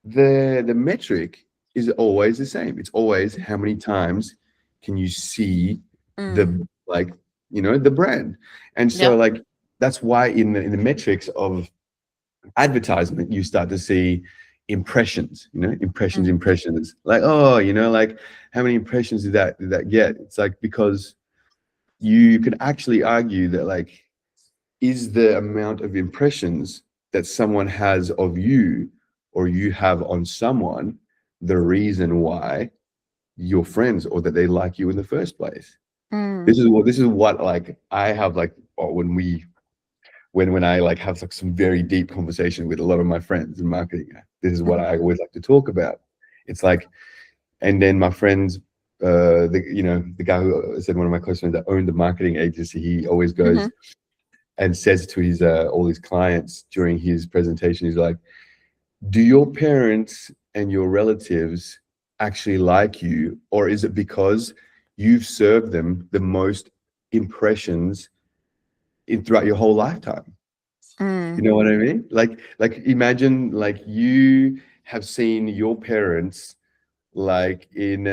the metric is always the same. It's always how many times can you see Mm. the like the brand. And so Yep. like that's why in the metrics of advertisement you start to see impressions, Mm. impressions, like, oh, like how many impressions did that get. It's like, because you could actually argue that, like, is the amount of impressions that someone has of you or you have on someone the reason why you're friends or that they like you in the first place. Mm. This is what like I have, like, when I like have like some very deep conversation with a lot of my friends in marketing. This is what Mhm. I always like to talk about. It's like, and then my friends, the guy who said, one of my close friends that owned the marketing agency, he always Mhm. goes and says to his all his clients during his presentation, he's like, do your parents and your relatives actually like you, or is it because you've served them the most impressions throughout your whole lifetime? Mm. You know what I mean? Like imagine like you have seen your parents like in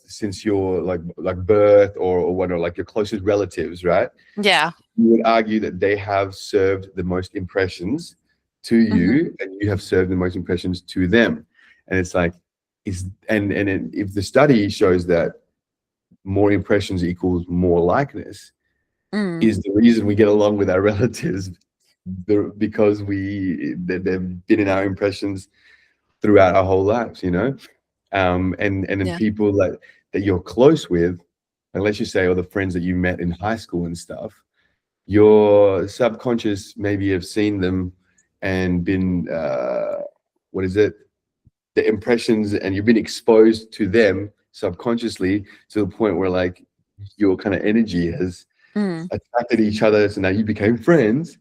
since your like birth or whatever, like your closest relatives, right? Yeah. You would argue that they have served the most impressions to Mhm. you, and you have served the most impressions to them. And it's like, if the study shows that more impressions equals more likeness, Mm. is the reason we get along with our relatives, because they've been in our impressions throughout our whole lives, and then Yeah. people that you're close with, and let's just say all the friends that you met in high school and stuff, your subconscious maybe have seen them and been what is it, the impressions, and you've been exposed to them subconsciously to the point where like your kind of energy has Mm. attracted each other, so now you became friends.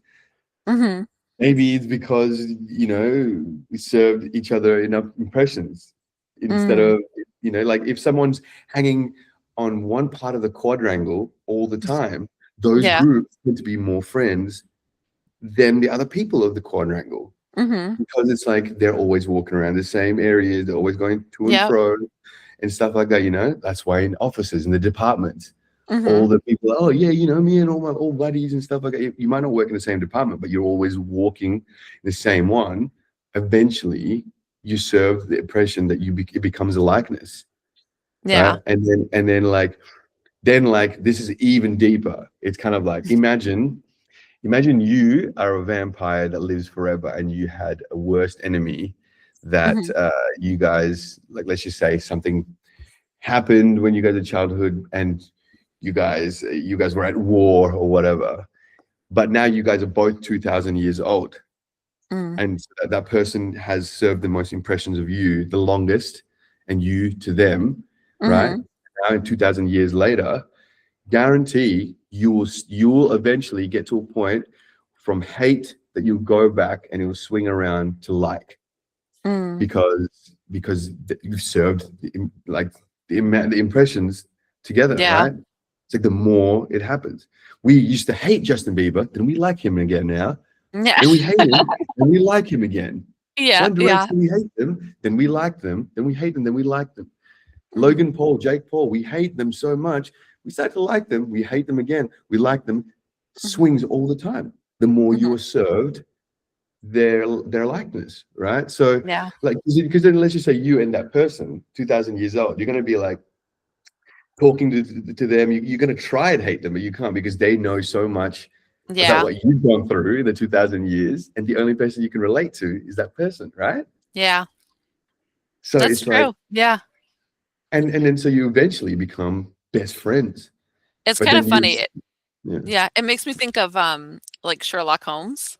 Mhm. Maybe it's because we served each other enough impressions, instead Mm. of, like, if someone's hanging on one part of the quadrangle all the time, those Yeah. groups tend to be more friends than the other people of the quadrangle, Mhm. because it's like they're always walking around the same areas, they're always going to and Yep. fro and stuff like that. That's why in offices, in the departments, all Mhm. the people, oh yeah, me and all my old buddies and stuff like that. You might not work in the same department, but you're always walking the same one. Eventually, you serve the impression that it becomes a likeness, Yeah. right? And then like this is even deeper. It's kind of like, imagine you are a vampire that lives forever, and you had a worst enemy that Mhm. you guys, like, let's just say something happened when you guys in childhood, and you guys were at war or whatever, but now you guys are both 2000 years old, Mm. and so that person has served the most impressions of you the longest, and you to them, right? Mhm. Now, 2000 years later, guarantee you will eventually get to a point from hate that you'll go back and it'll swing around to like, Mm. because you've served like the impressions together, Yeah. right? It's like the more it happens. We used to hate Justin Bieber, then we like him again now. Yeah. Then we hate him, then we like him again. Yeah. One Yeah. Direction, we hate them, then we like them, then we hate them, then we like them. Mhm. Logan Paul, Jake Paul, we hate them so much. We start to like them, we hate them again, we like them. Mhm. Swings all the time. The more you Mhm. are served their likeness, right? So, Yeah. like, because then let's just say you and that person, 2000 years old, you're going to be like talking to them. You're going to try and hate them, but you can't, because they know so much about Yeah. what you've gone through in the 2000 years, and the only person you can relate to is that person, right? Yeah. So That's it's like, true. Yeah. and then so you eventually become best friends, It's but kind of then funny. Yeah. Yeah, it makes me think of, like, Sherlock Holmes.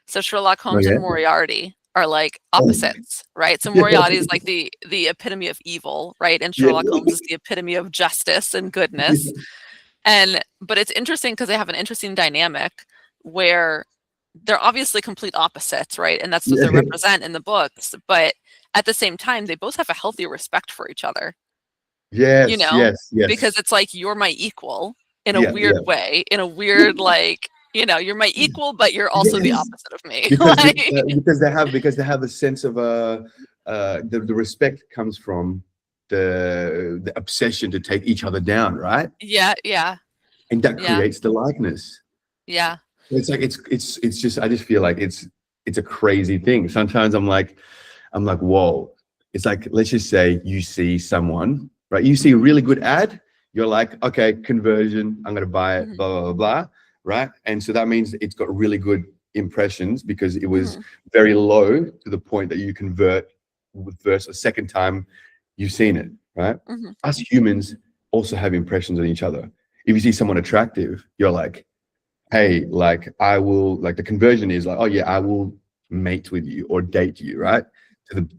So Sherlock Oh Holmes and yeah. Moriarty are, like, Oh, opposites, right? So yeah. Moriarty is, like, the epitome of evil, right? And Yeah. Sherlock Holmes is the epitome of justice and Yeah. goodness. But it's interesting because they have an interesting dynamic where they're obviously complete opposites, right? And that's what they Yeah. represent in the books, but at the same time, they both have a healthy respect for each other, you Yes. know? Yes. Yes. Because it's like you're my equal in a Yeah. weird Yeah. way, in a weird, like, you're my equal, but you're also the Yes. opposite of me. Because Like, because they have a sense of the respect comes from the obsession to take each other down, right? yeah, yeah, And that yeah, creates the likeness. yeah. It's like it's just I just feel like it's a crazy thing. Sometimes I'm like, whoa. It's like, let's just say you see someone, right? You see a Mhm, really good ad, you're like, okay, conversion, I'm gonna buy it, mhm, blah, blah, blah, blah, right? And so that means it's got really good impressions because it was mhm, very low to the point that you convert with verse a second time you've seen it, right? mhm, Us humans also have impressions on each other. If you see someone attractive, you're like, hey, like I will, like the conversion is like, oh yeah, I will mate with you or date you, mhm, right? To the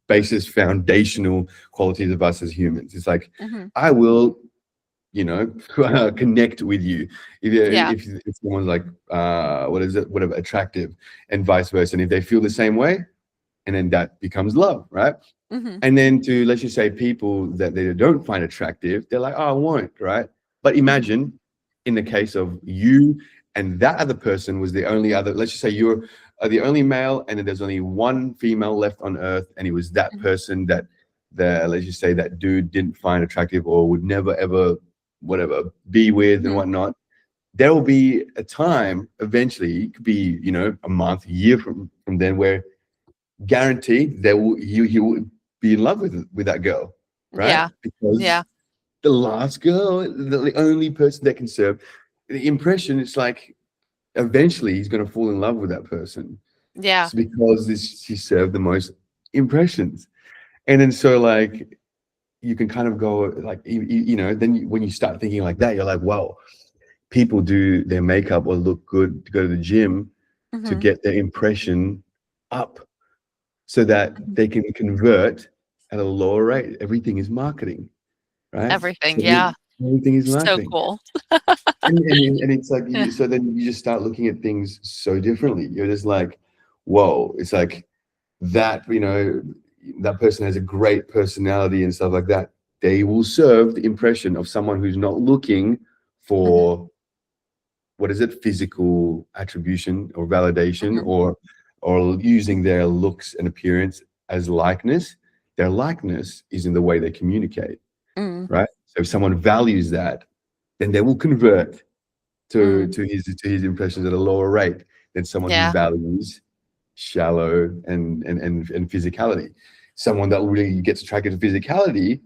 basis foundational qualities of us as humans. It's like, mhm. I will, connect with you. Yeah. If someone's like, what is it, whatever, attractive, and vice versa. And if they feel the same way, and then that becomes love, right? Mhm, And then to, let's just say, people that they don't find attractive, they're like, oh, I won't, right? But mhm, imagine in the case of you and that other person was the only other, let's just say you're the only male and then there's only one female left on earth. And it was that mhm, person that let's just say that dude didn't find attractive or would never, ever, whatever, be with and mhm. whatnot. There will be a time eventually, it could be, a month, a year from then, where guaranteed he will be in love with that girl, right? Yeah, Because yeah, the last girl, the only person that can serve the impression, it's like eventually he's going to fall in love with that person. yeah. It's because she served the most impressions. And then so like you can kind of go like then when you start thinking like that, you're like, well, people do their makeup or look good to go to the gym to Mhm, get their impression up so that mhm. they can convert at a lower rate. Everything is marketing, right? Everything, yeah. Everything is So marketing. cool. And it's like Yeah. so then you just start looking at things so differently. You're just like, whoa, it's like that, that person has a great personality and stuff like that. They will serve the impression of someone who's not looking Mhm, for, what is it, physical attribution or validation, mhm, or using their looks and appearance as likeness. Their likeness is in the way they communicate, mm, right? So if someone values that, then they will convert to mm. his impressions at a lower rate than someone who Yeah, values shallow and physicality. Someone that really gets attracted to physicality,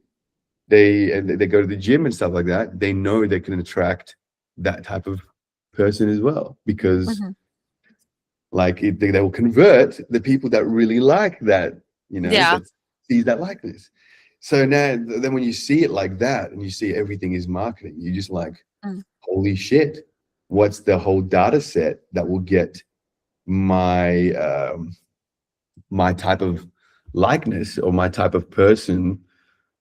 they go to the gym and stuff like that. They know they can attract that type of person as well because mhm. like they will convert the people that really like that, Yeah, that sees that likeness. So now then when you see it like that and you see everything is marketing, you just like, mm, holy shit, what's the whole data set that will get my my type of likeness or my type of person mhm.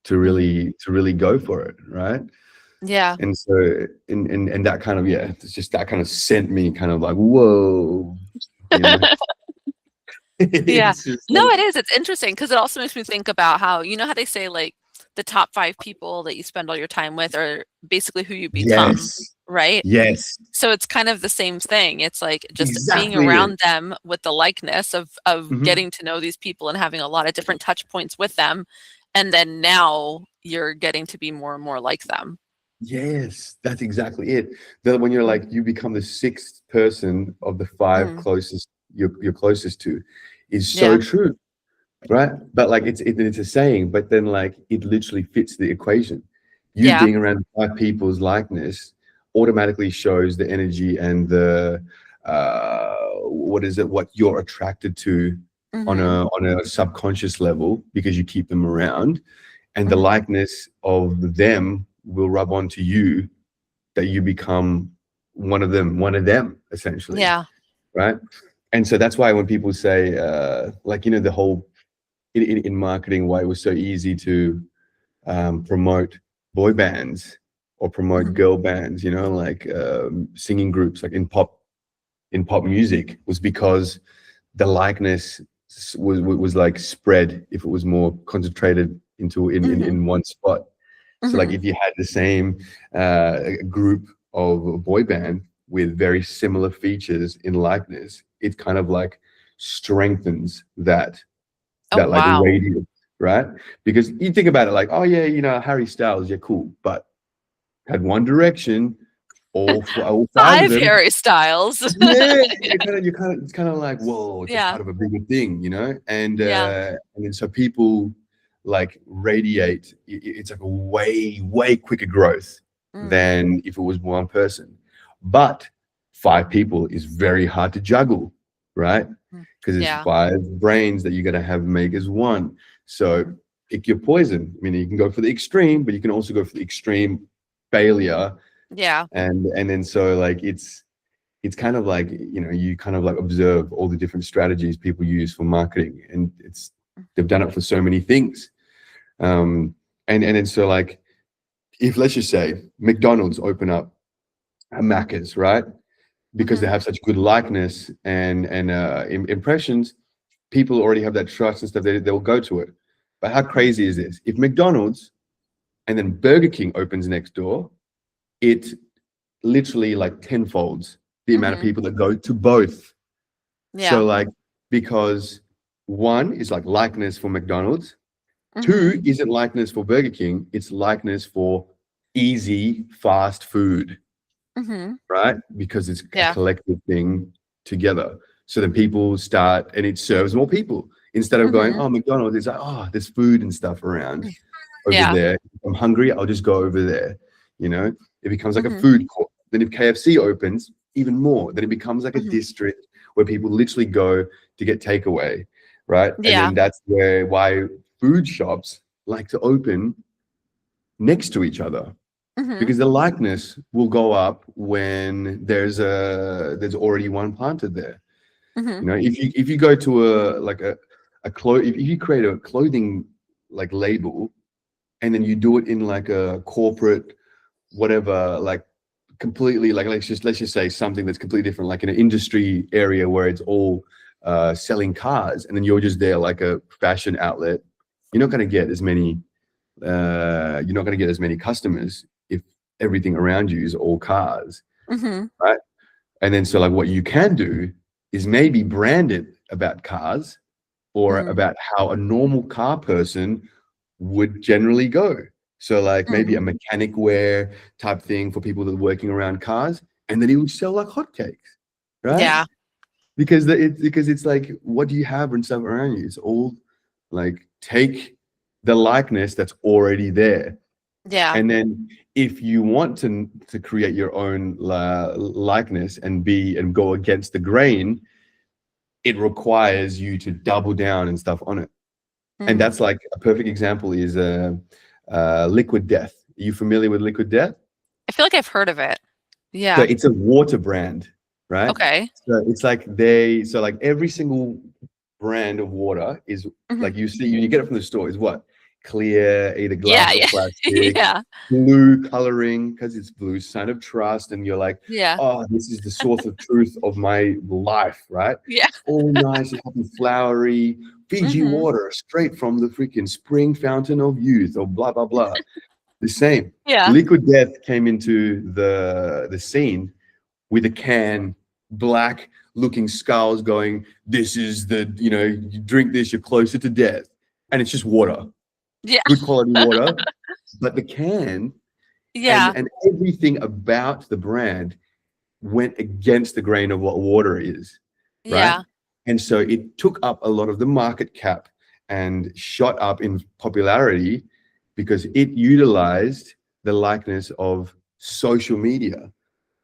to really go for it, right? Yeah. And so and that kind of, yeah, it's just that kind of sent me kind of like, whoa, you know. Yeah. It's just No, like, it is, it's interesting because it also makes me think about how how they say, like, the top 5 people that you spend all your time with are basically who you become, yes, right? yes, So it's kind of the same thing. It's like just being exactly it. around them with the likeness of Mhm. getting to know these people and having a lot of different touch points with them, and then now you're getting to be more and more like them. Yes, that's exactly it. That when you're Mm, like, you become the sixth person of the five mm, closest you're closest to, is so yeah, true, right? But like it's a saying, but then like it literally fits the equation. You yeah, being around five people's likeness automatically shows the energy and the what is it, what you're attracted to mhm, on a subconscious level because you keep them around, and the mhm, likeness of them will rub onto you that you become one of them essentially, Yeah. right? And so that's why when people say like, you know, the whole in marketing, why it was so easy to promote boy bands or promote Mhm. girl bands, you know, like singing groups, like in pop music, was because the likeness was like spread if it was more concentrated into Mhm. in one spot. So like Mhm. if you had the same group of a boy band with very similar features in likeness, it kind of like strengthens Oh, that like wow. radius, right? Because you think about it like, oh yeah, you know, Harry Styles, yeah, cool, but had One Direction, all five of 5 them. Harry Styles. Yeah, it's kind of like, whoa, it's a Yeah. part of a bigger thing, you know? Yeah. And then so people like radiate, it's like a way quicker growth Mm. than if it was one person. But five people is very hard to juggle, right? Mm. Because it's Yeah. five brains that you're gonna have make as one. So pick your poison. I mean, you can go for the extreme, but you can also go for the extreme failure. Yeah. And then so like it's kind of like, you know, you kind of like observe all the different strategies people use for marketing, and they've done it for so many things. And then so like, if let's just say McDonald's open up a Macca's, right? Because they Mhm. have such good likeness and impressions, people already have that trust and stuff. They'll go to it. But how Mm. crazy is this? If McDonald's and then Burger King opens next door, it literally like tenfolds the amount of Mhm. people that go to both. Yeah. So like, because one is like likeness for McDonald's, Mhm. two isn't likeness for Burger King, it's likeness for easy, fast food, Mhm. right? Because it's a Yeah. collective thing together. So then people start, and it serves more people. Instead of going, Mhm. oh, McDonald's, it's like, oh, there's food and stuff around over Yeah. there. If I'm hungry, I'll just go over there. You know, it becomes like a Mhm. food court. Then if KFC opens, even more. Then it becomes like a Mhm. district where people literally go to get takeaway, right? And Yeah. then that's why food shops like to open next to each other, Mhm. because the likeness will go up when there's already one planted there. Mhm. You know, if you go to if you create a clothing like label, and then you do it in like a corporate whatever, like completely, like let's just say something that's completely different, like in an industry area where it's all selling cars, and then you're just there like a fashion outlet, you're not going to get as many customers if everything around you is all cars, Mhm. right? And then so like what you can do is maybe brand it about cars, or Mm. about how a normal car person would generally go. So like maybe Mm. a mechanic wear type thing for people that are working around cars, and then he would sell like hotcakes, right? Yeah. Because it's like, what do you have and stuff around you? It's all like, take the likeness that's already there, Yeah. and then if you want to create your own likeness and go against the grain, it requires you to double down and stuff on it. And Mm. that's like a perfect example is Liquid Death. Are you familiar with Liquid Death? I feel like I've heard of it. So Yeah. it's a water brand, right? Okay. So it's like like every single brand of water is Mhm. like, you see, you get it from the store, is what? Clear, either Yeah, glass or yeah. plastic, Yeah. blue coloring, because it's blue, sign of trust. And you're like, Yeah. oh, this is the source of truth of my life, right? Yeah. It's all nice and happy, flowery, Fiji Mhm. water straight from the freaking spring fountain of youth, or blah, blah, blah. The same. Yeah. Liquid Death came into the scene with a can, black looking skulls going, this is you drink this, you're closer to death. And it's just water, Yeah. good quality water. But the can Yeah. and everything about the brand went against the grain of what water is, right? Yeah. And so it took up a lot of the market cap and shot up in popularity because it utilized the likeness of social media.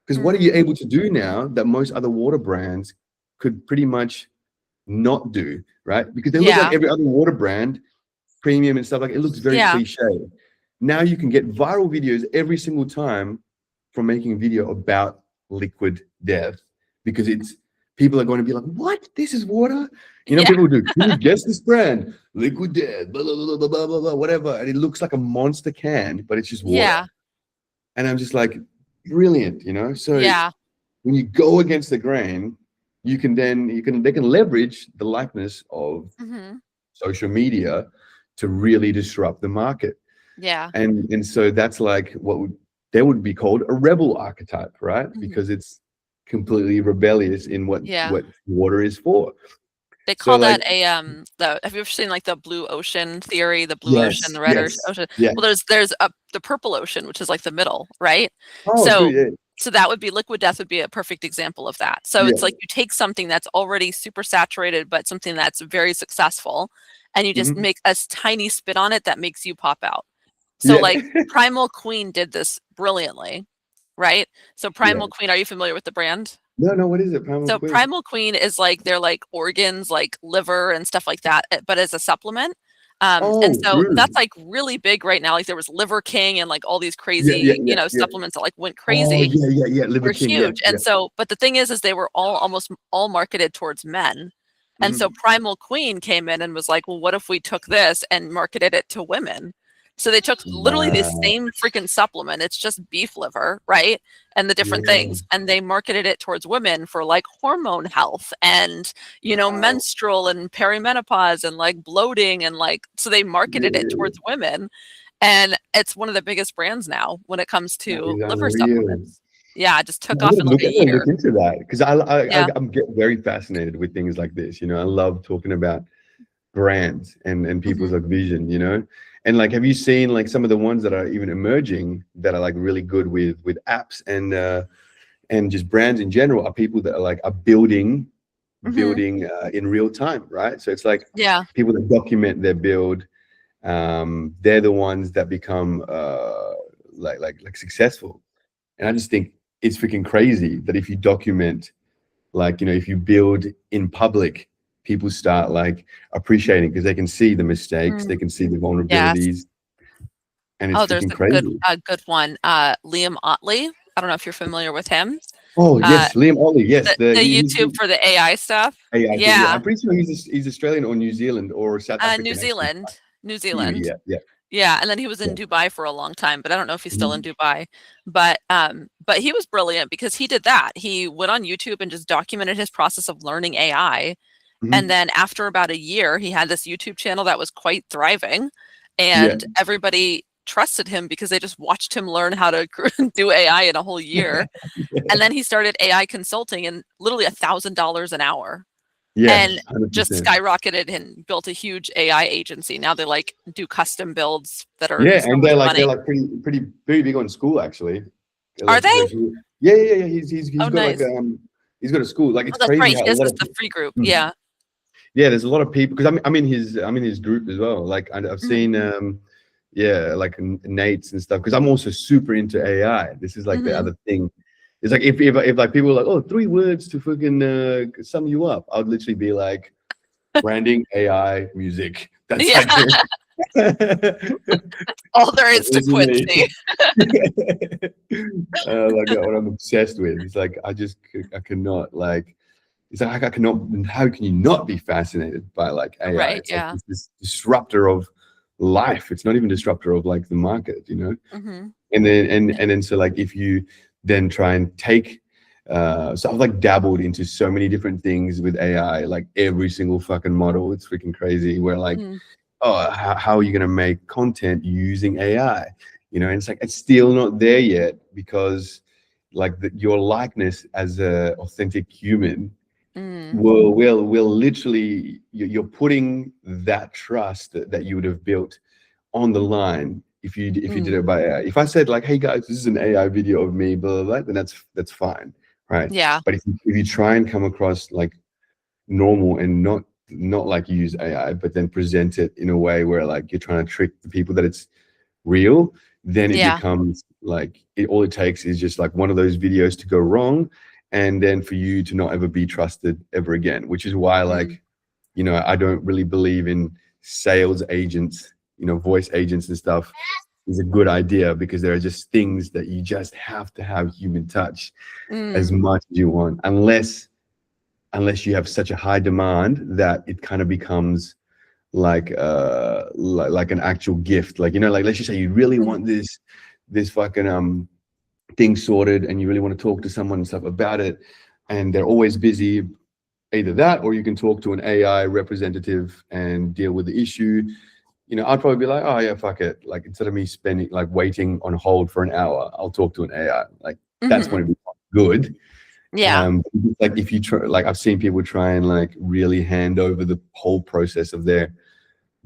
Because what are you Mm. able to do now that most other water brands could pretty much not do, right? Because they look like Yeah. every other water brand, premium and stuff, like it looks very Yeah. cliche. Now you can get viral videos every single time from making a video about liquid death, because people are going to be like, what? This is water? You know, Yeah. people do, can you guess this brand? Liquid death, blah, blah, blah, blah, blah, blah, blah, whatever. And it looks like a monster can, but it's just water. Yeah. And I'm just like, brilliant, you know? So Yeah. when you go against the grain, they can leverage the likeness of Mm-hmm. social media to really disrupt the market. Yeah. And so that's like they would be called a rebel archetype, right? Mm-hmm. Because it's completely rebellious in what water is for. They So call like, that have you ever seen like the blue ocean theory, the blue ocean, the red ocean? Yeah. Well, there's the purple ocean, which is like the middle, right? Oh, So good, yeah. so that would be liquid death would be a perfect example of that. So it's like you take something that's already super saturated, but something that's very successful, and you just make a tiny spin on it that makes you pop out. So like Primal Queen did this brilliantly, right? So Primal Queen, are you familiar with the brand? No, what is it? Primal Queen? Primal Queen is like they're like organs, like liver and stuff like that, but as a supplement. And so that's like really big right now. Like there was Liver King and like all these crazy, supplements that like went crazy. Oh, yeah. Liver Were King, huge. And so, but the thing is they were almost all marketed towards men. And so Primal Queen came in and was like, well, what if we took this and marketed it to women? So they took literally the same freaking supplement. It's just beef liver, right? And the different things. And they marketed it towards women for like hormone health and, menstrual and perimenopause and like bloating and like, so they marketed it towards women. And it's one of the biggest brands now when it comes to liver supplements. Yeah, it just took off in like a year. Look into that, because I'm getting very fascinated with things like this. I love talking about brands and people's like vision, and like, have you seen like some of the ones that are even emerging that are like really good with apps and just brands in general, are people that are building in real time, right? So it's like people that document their build, they're the ones that become like successful. And I just think it's freaking crazy that if you document, if you build in public, people start like appreciating, because they can see the mistakes, they can see the vulnerabilities, and it's freaking crazy. A good one. Liam Otley. I don't know if you're familiar with him. Oh yes, Liam Otley. Yes, the YouTube for the AI stuff. AI yeah, I'm pretty sure he's Australian or New Zealand or South African. New Zealand. Yeah. Yeah, and then he was in Dubai for a long time, but I don't know if he's still in Dubai. But he was brilliant because he did that. He went on YouTube and just documented his process of learning AI. And then after about a year, he had this YouTube channel that was quite thriving, and everybody trusted him because they just watched him learn how to do AI in a whole year. And then he started AI consulting and literally $1,000 an hour. And 100%. Just skyrocketed and built a huge AI agency. Now they like do custom builds that are and they're like pretty very big on Skool actually. Are they? Yeah. He's got nice. like he's got a Skool. Like it's crazy. Right. This is the free group. Yeah. Yeah, there's a lot of people, because I'm in his group as well. Like I've seen like Nate's and stuff, because I'm also super into AI. This is like the other thing. It's like if like people are like, oh, 3 words to fucking sum you up, I would literally be like, branding, AI, music. That's all there is to Quincy. Like what I'm obsessed with. It's like I cannot like. It's like how can you not be fascinated by like AI? Right, it's like this disruptor of life. It's not even disruptor of like the market, And then so like if you then try and take so I've like dabbled into so many different things with AI, like every single fucking model. It's freaking crazy. Where like, how are you gonna make content using AI? And it's like it's still not there yet, because like your likeness as a authentic human will literally, you're putting that trust that you would have built on the line if you did it by AI. If I said like, hey guys, this is an AI video of me, blah blah blah, then that's fine, right? Yeah. But if you try and come across like normal and not like use AI, but then present it in a way where like you're trying to trick the people that it's real, then it becomes like all it takes is just like one of those videos to go wrong, and then for you to not ever be trusted ever again. Which is why like I don't really believe in sales agents, voice agents and stuff, is a good idea, because there are just things that you just have to have human touch as Mm. much as you want, unless you have such a high demand that it kind of becomes like an actual gift. Like, like, let's just say you really Mhm. want this fucking thing sorted, and you really want to talk to someone and stuff about it, and they're always busy. Either that, or you can talk to an AI representative and deal with the issue. I'd probably be like, oh yeah, fuck it. Like, instead of me spending, like, waiting on hold for an hour, I'll talk to an AI. Like, that's when Mhm. it becomes good. Yeah. Like, if you try, like, I've seen people try and, like, really hand over the whole process of their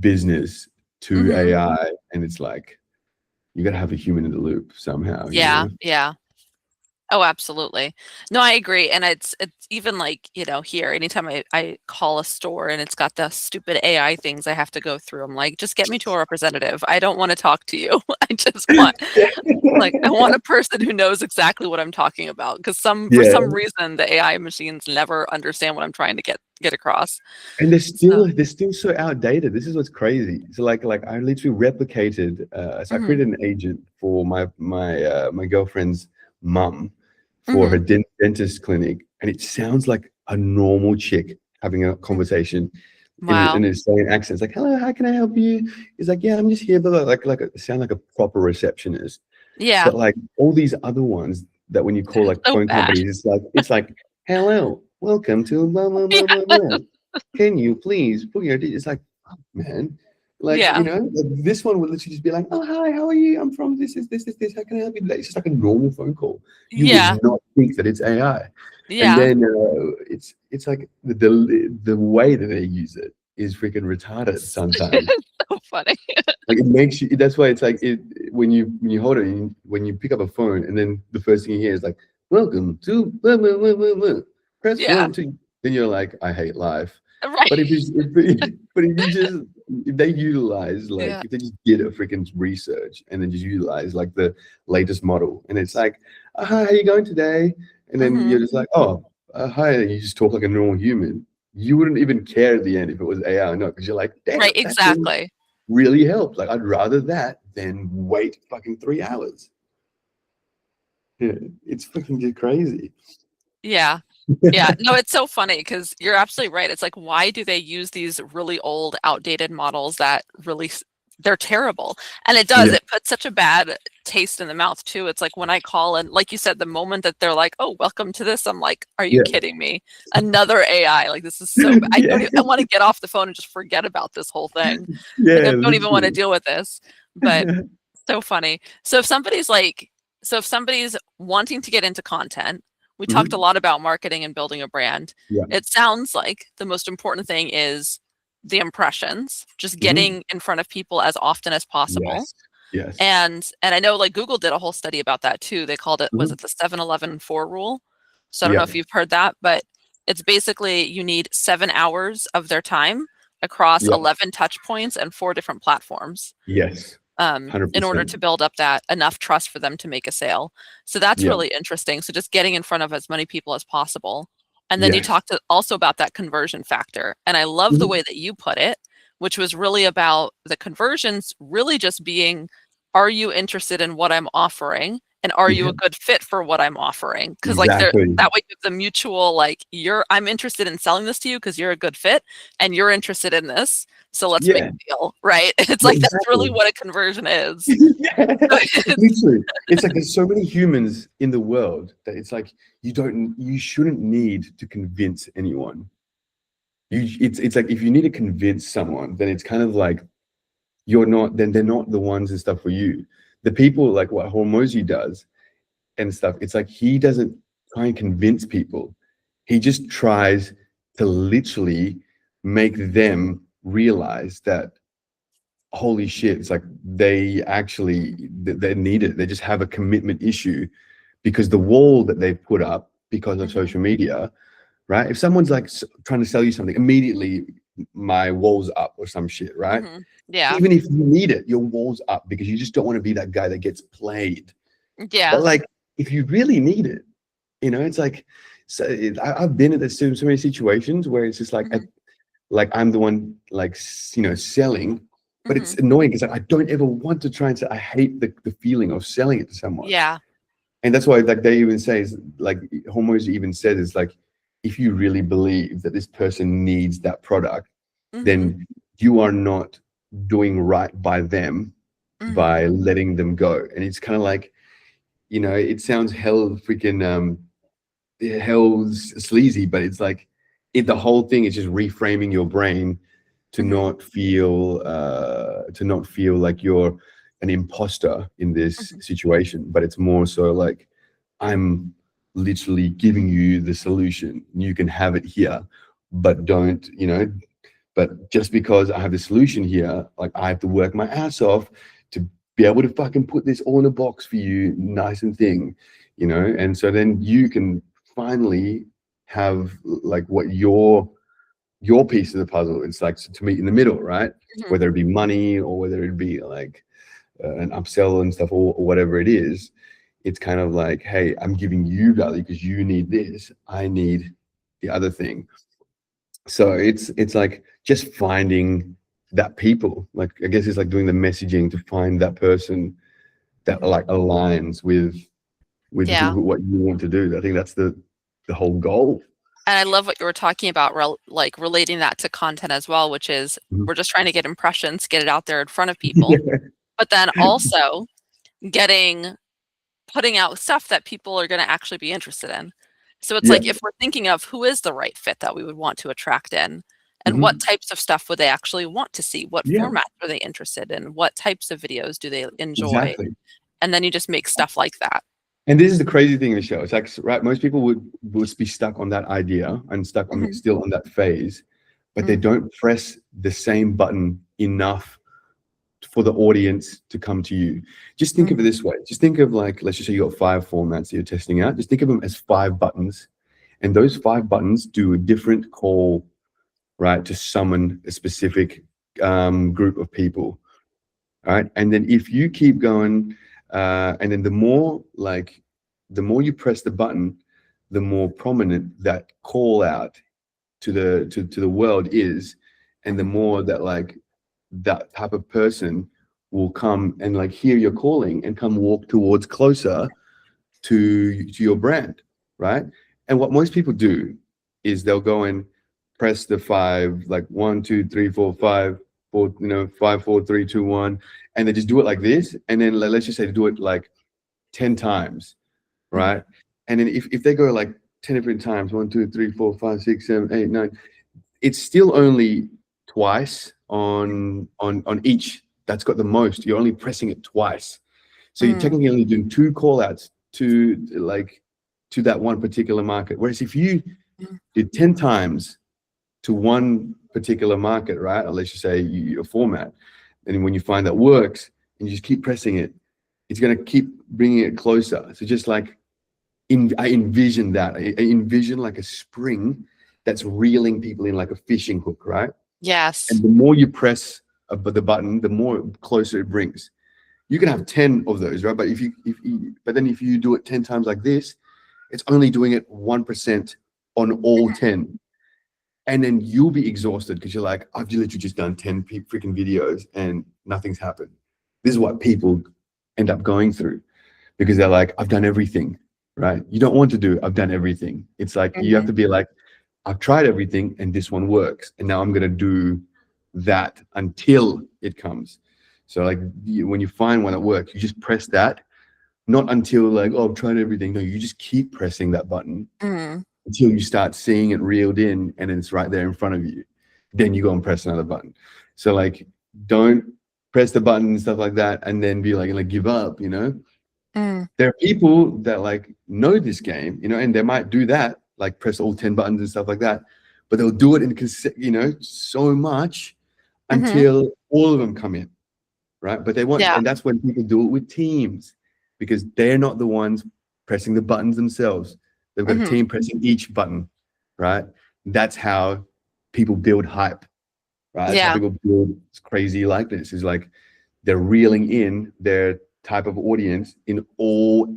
business to Mhm. AI, and it's like, you got to have a human in the loop somehow. Yeah, yeah. Oh, absolutely. No, I agree, and it's even like, here, anytime I call a store and it's got the stupid AI things I have to go through, I'm like, "Just get me to a representative. I don't wanna talk to you. I just want I want a person who knows exactly what I'm talking about, because for Yeah. some reason, the AI machines never understand what I'm trying to get across." And they're So still they're still so outdated. This is what's crazy. So, like I literally replicated. So I Mhm, created an agent for my girlfriend's mum for her mhm. dentist clinic, and it sounds like a normal chick having a Mm. conversation in Wow. an Australian accent. It's like, hello, how can I help you? It's like, yeah, I'm just here, but sound like a proper receptionist. Yeah. But like all these other ones that when you call like So phone bad. companies, it's like, hello, welcome to blah blah blah blah Yeah. blah. Can you please put your It's like, fuck, man. Like, Yeah. like, this one would literally just be like, oh, hi, how are you? I'm from this. How can I help you today? It's just like a normal phone call. You would Yeah. not think that it's AI. And Yeah. then it's like the way that they use it is freaking retarded sometimes. So funny. Like, it makes you. That's why it's like when you hold it, when you pick up a phone, and then the first thing you hear is like, "Welcome to blah, blah, blah, blah, blah. Press Yeah. one to." Then you're like, "I hate life." Right. But if they utilize, like, Yeah. if they just did a freaking research and then just utilize like the latest model, and it's like, "Hi, how you going today?" And then you're Mhm. just like, "Oh, hi," and you just talk like a normal human. You wouldn't even care at the end if it was AI or not, because you're like, "Damn, Right, that thing exactly. really helped." Like, I'd rather that than wait fucking 3 hours. Yeah, it's fucking just crazy. Yeah. Yeah. No, it's so funny because you're absolutely right. It's like, why do they use these really old, outdated models that really they're terrible. And Yeah, it puts such a bad taste in the mouth too. It's like when I call and like you said, the moment that they're like, "Oh, welcome to this," I'm like, "Are you yeah, kidding me? Another AI. Like this is so I yeah, don't I want to get off the phone and just forget about this whole thing. Like I yeah, don't even want to literally. deal with this." But so funny. So if somebody's wanting to get into content, we talked a Mhm. lot about marketing and building a brand. Yeah. It sounds like the most important thing is the impressions, just Mhm. getting in front of people as often as possible. Yes. Yes. And I know like Google did a whole study about that too. They called it, was Mhm. it the 7-11-4 rule? So I don't know Yeah. if you've heard that, but it's basically you need 7 hours of their time across Yeah. 11 touch points and 4 different platforms Yes. in order to 100%. build up that enough trust for them to make a sale. So that's Yeah. really interesting. So just getting in front of as many people as possible. And then you Yes. talked also about that conversion factor. And I love the Mhm. way that you put it, which was really about the conversions really just being, are you interested in what I'm offering? And are you Yeah. a good fit for what I'm offering? Because like Exactly. that way you have the mutual like I'm interested in selling this to you because you're a good fit and you're interested in this. So let's make Yeah. a deal, right? It's Yeah, like that's really exactly. what a conversion is. Yeah. It's Literally. It's like there's so many humans in the world that it's like you shouldn't need to convince anyone. It's like, if you need to convince someone, then it's kind of like then they're not the ones and stuff for you. The people, like what Hormozy does and stuff, it's like he doesn't try and convince people. He just tries to literally make them realize that, holy shit, it's like they need it. They just have a commitment issue, because the wall that they've put up because of Mhm, social media, right? If someone's like trying to sell you something, immediately my wall's up or some shit, right? mhm. Yeah, Even if you need it, your wall's up, because you just don't want to be that guy that gets played. But yeah, like, if you really need it, it's like, so I've been in so many situations where it's just like, mhm, I'm the one, like, selling, But Mhm. it's annoying because I don't ever want to try and say, I hate the feeling of selling it to someone. Yeah. And that's why, like, they even say, is like, Homos even said, is like, if you really believe that this person needs that product, Mhm. then you are not doing right by them Mhm. by letting them go. And it's kind of like, it sounds hell's sleazy, but it's like, the whole thing is just reframing your brain to Mhm. not feel like you're an imposter in this Mhm. situation, but it's more so like, I'm literally giving you the solution. You can have it here, but don't, but just because I have the solution here, like, I have to work my ass off to be able to fucking put this all in a box for you, nice and thing, and so then you can finally have like what your piece of the puzzle. It's like to meet in the middle, right? Mhm. Whether it be money or whether it be like an upsell and stuff, or whatever it is. It's kind of like, hey, I'm giving you value because you need this, I need the other thing. So it's like just finding that people, like, I guess it's like doing the messaging to find that person that Mhm. like aligns with Yeah. what you want to do. I think that's the whole goal. And I love what you were talking about, like relating that to content as well, which is Mhm. we're just trying to get impressions, get it out there in front of people, but then also getting putting out stuff that people are going to actually be interested in. So it's Yeah. like if we're thinking of who is the right fit that we would want to attract in, and what Hmm. types of stuff would they actually want to see? What Yeah, formats are they interested in? What types of videos do they enjoy? exactly. And then you just make stuff like that. And this is the crazy thing in the show. It's like, right, most people would be stuck on that idea and stuck on Mhm. still on that phase, but they Mm. don't press the same button enough for the audience to come to you. Just think of it Mhm. this way. Just think of, like, let's just say you got 5 formats that you're testing out. Just think of them as 5 buttons, and those 5 buttons do a different call, right, to summon a specific group of people. All right. And then if you keep going, and then the more you press the button, the more prominent that call out to the world is, and the Mhm. more that, like, that type of person will come and, like, hear your calling and come walk towards closer to your brand, right? And what most people do is they'll go and press the 5, like 1, 2, 3, 4, 5, 4, 5, 4, 3, 2, 1, and they just do it like this. And then, let's just say they do it like 10 times, Mhm. right? And then if they go like 10 different times, 1, 2, 3, 4, 5, 6, 7, 8, 9, it's still only twice on each that's got the most. You're only pressing it twice. So you're Mm. technically only doing 2 call outs to that one particular market. Whereas if you Mm. did 10 times to one particular market, right? Or let's just say your format, and when you find that works and you just keep pressing it, it's going to keep bringing it closer. So just like, I envision that. I envision like a spring that's reeling people in like a fishing hook, right? And Yes. the more you press the button, the more closer it brings. You can have 10 of those, right? But but then if you do it 10 times like this, it's only doing it 1% on all 10. And then you'll be exhausted because you're like, I've literally just done 10 freaking videos and nothing's happened. This is what people end up going through, because they're like, I've done everything, right? You don't want to do, I've done everything. It's like, you have Mhm. to be like, I've tried everything and this one works. And now I'm going to do that until it comes. So, like, when you find one that works, you just press that, not until like, oh, I've tried everything. No, you just keep pressing that button Mm. until you start seeing it reeled in and it's right there in front of you. Then you go and press another button. So, like, don't press the button and stuff like that and then be like give up. Mm. There are people that like know this game, and they might do that, like press all 10 buttons and stuff like that, but they'll do it so much Mhm. until all of them come in, right? But they want, Yeah. and that's when people do it with teams, because they're not the ones pressing the buttons themselves. They've got a Mhm. team pressing each button, right? That's how people build hype, right? That's how Yeah. people build crazy likeness, is like they're reeling in their type of audience in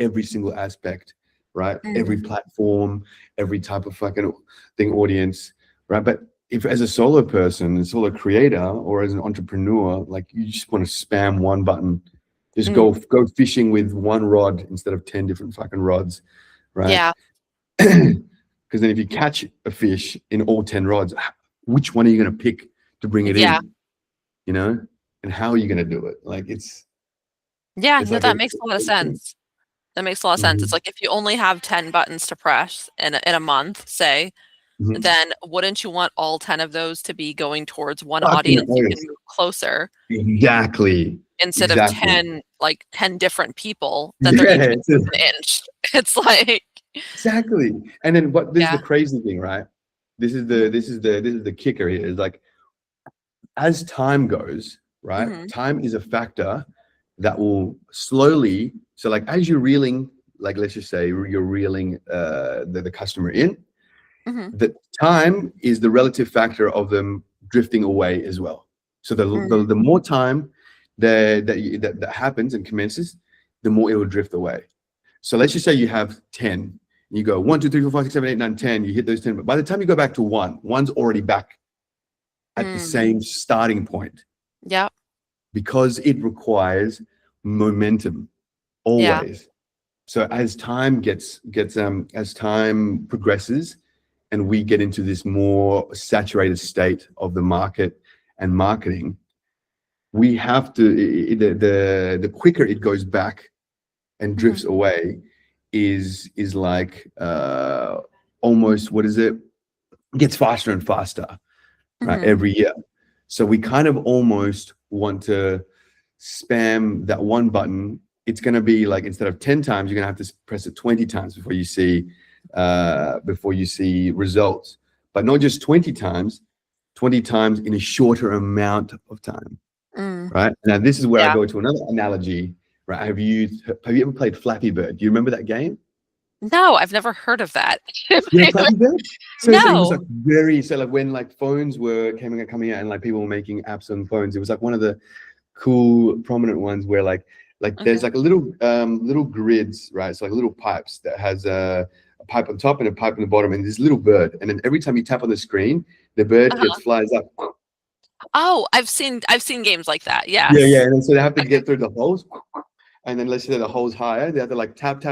every single aspect, right? Every Mm. platform, every type of fucking thing audience, right? But if as a solo person, a solo creator, or as an entrepreneur, like you just want to spam one button, just go fishing with one rod instead of 10 different fucking rods, right? Yeah. Because then if you catch a fish in all 10 rods, which one are you going to pick to bring it Yeah. in? You know, and how are you going to do it? Like Yeah, it's no, like that makes a lot of sense. That makes a lot of sense. It's like if you only have 10 buttons to press in a month, say, then wouldn't you want all 10 of those to be going towards one fucking audience you can move closer exactly instead of 10 different people that they're each it's an inch? It's like exactly. And then this is yeah. the crazy thing, right? This is the kicker here, is like, as time goes, right? Time is a factor that will slowly, so like as you're reeling, like let's just say you're reeling the customer in, the time is the relative factor of them drifting away as well. So the more time that happens and commences, the more it will drift away. So let's just say you have 10, you go 1, 2, 3, 4, 5, 6, 7, 8, 9, 10, you hit those 10, but by the time you go back to one's already back at the same starting point. Yeah. Because it requires momentum always. So as time as time progresses and we get into this more saturated state of the market and marketing, we have to, the quicker it goes back and drifts away is like almost, what is it? It gets faster and faster, right? Every year. So we kind of almost want to spam that one button. It's going to be like, instead of 10 times, you're going to have to press it 20 times before you see results. But not just 20 times in a shorter amount of time, right? Now, this is where I go to another analogy, right? Have you ever played Flappy Bird? Do you remember that game? No, I've never heard of that. Yeah, Flappy Bird? So No. it was like like when like phones were coming out and like people were making apps on phones, it was like one of the cool prominent ones where like there's like a little grids, right? So like little pipes that has a pipe on top and a pipe on the bottom, and this little bird, and then every time you tap on the screen, the bird flies up. Oh, I've seen games like that. Yes. Yeah, and then so they have to get through the holes, and then let's say the hole's higher, they have to like tap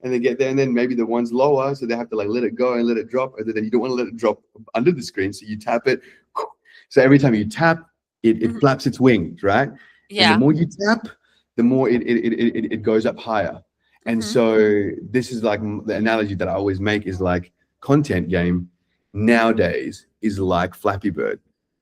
and then get there, and then maybe the one's lower, so they have to like let it go and let it drop, and then you don't want to let it drop under the screen, so you tap it. So every time you tap, it flaps its wings, right? Yeah. And the more you tap, the more it goes up higher. And so this is like the analogy that I always make is like content game nowadays is like Flappy Bird,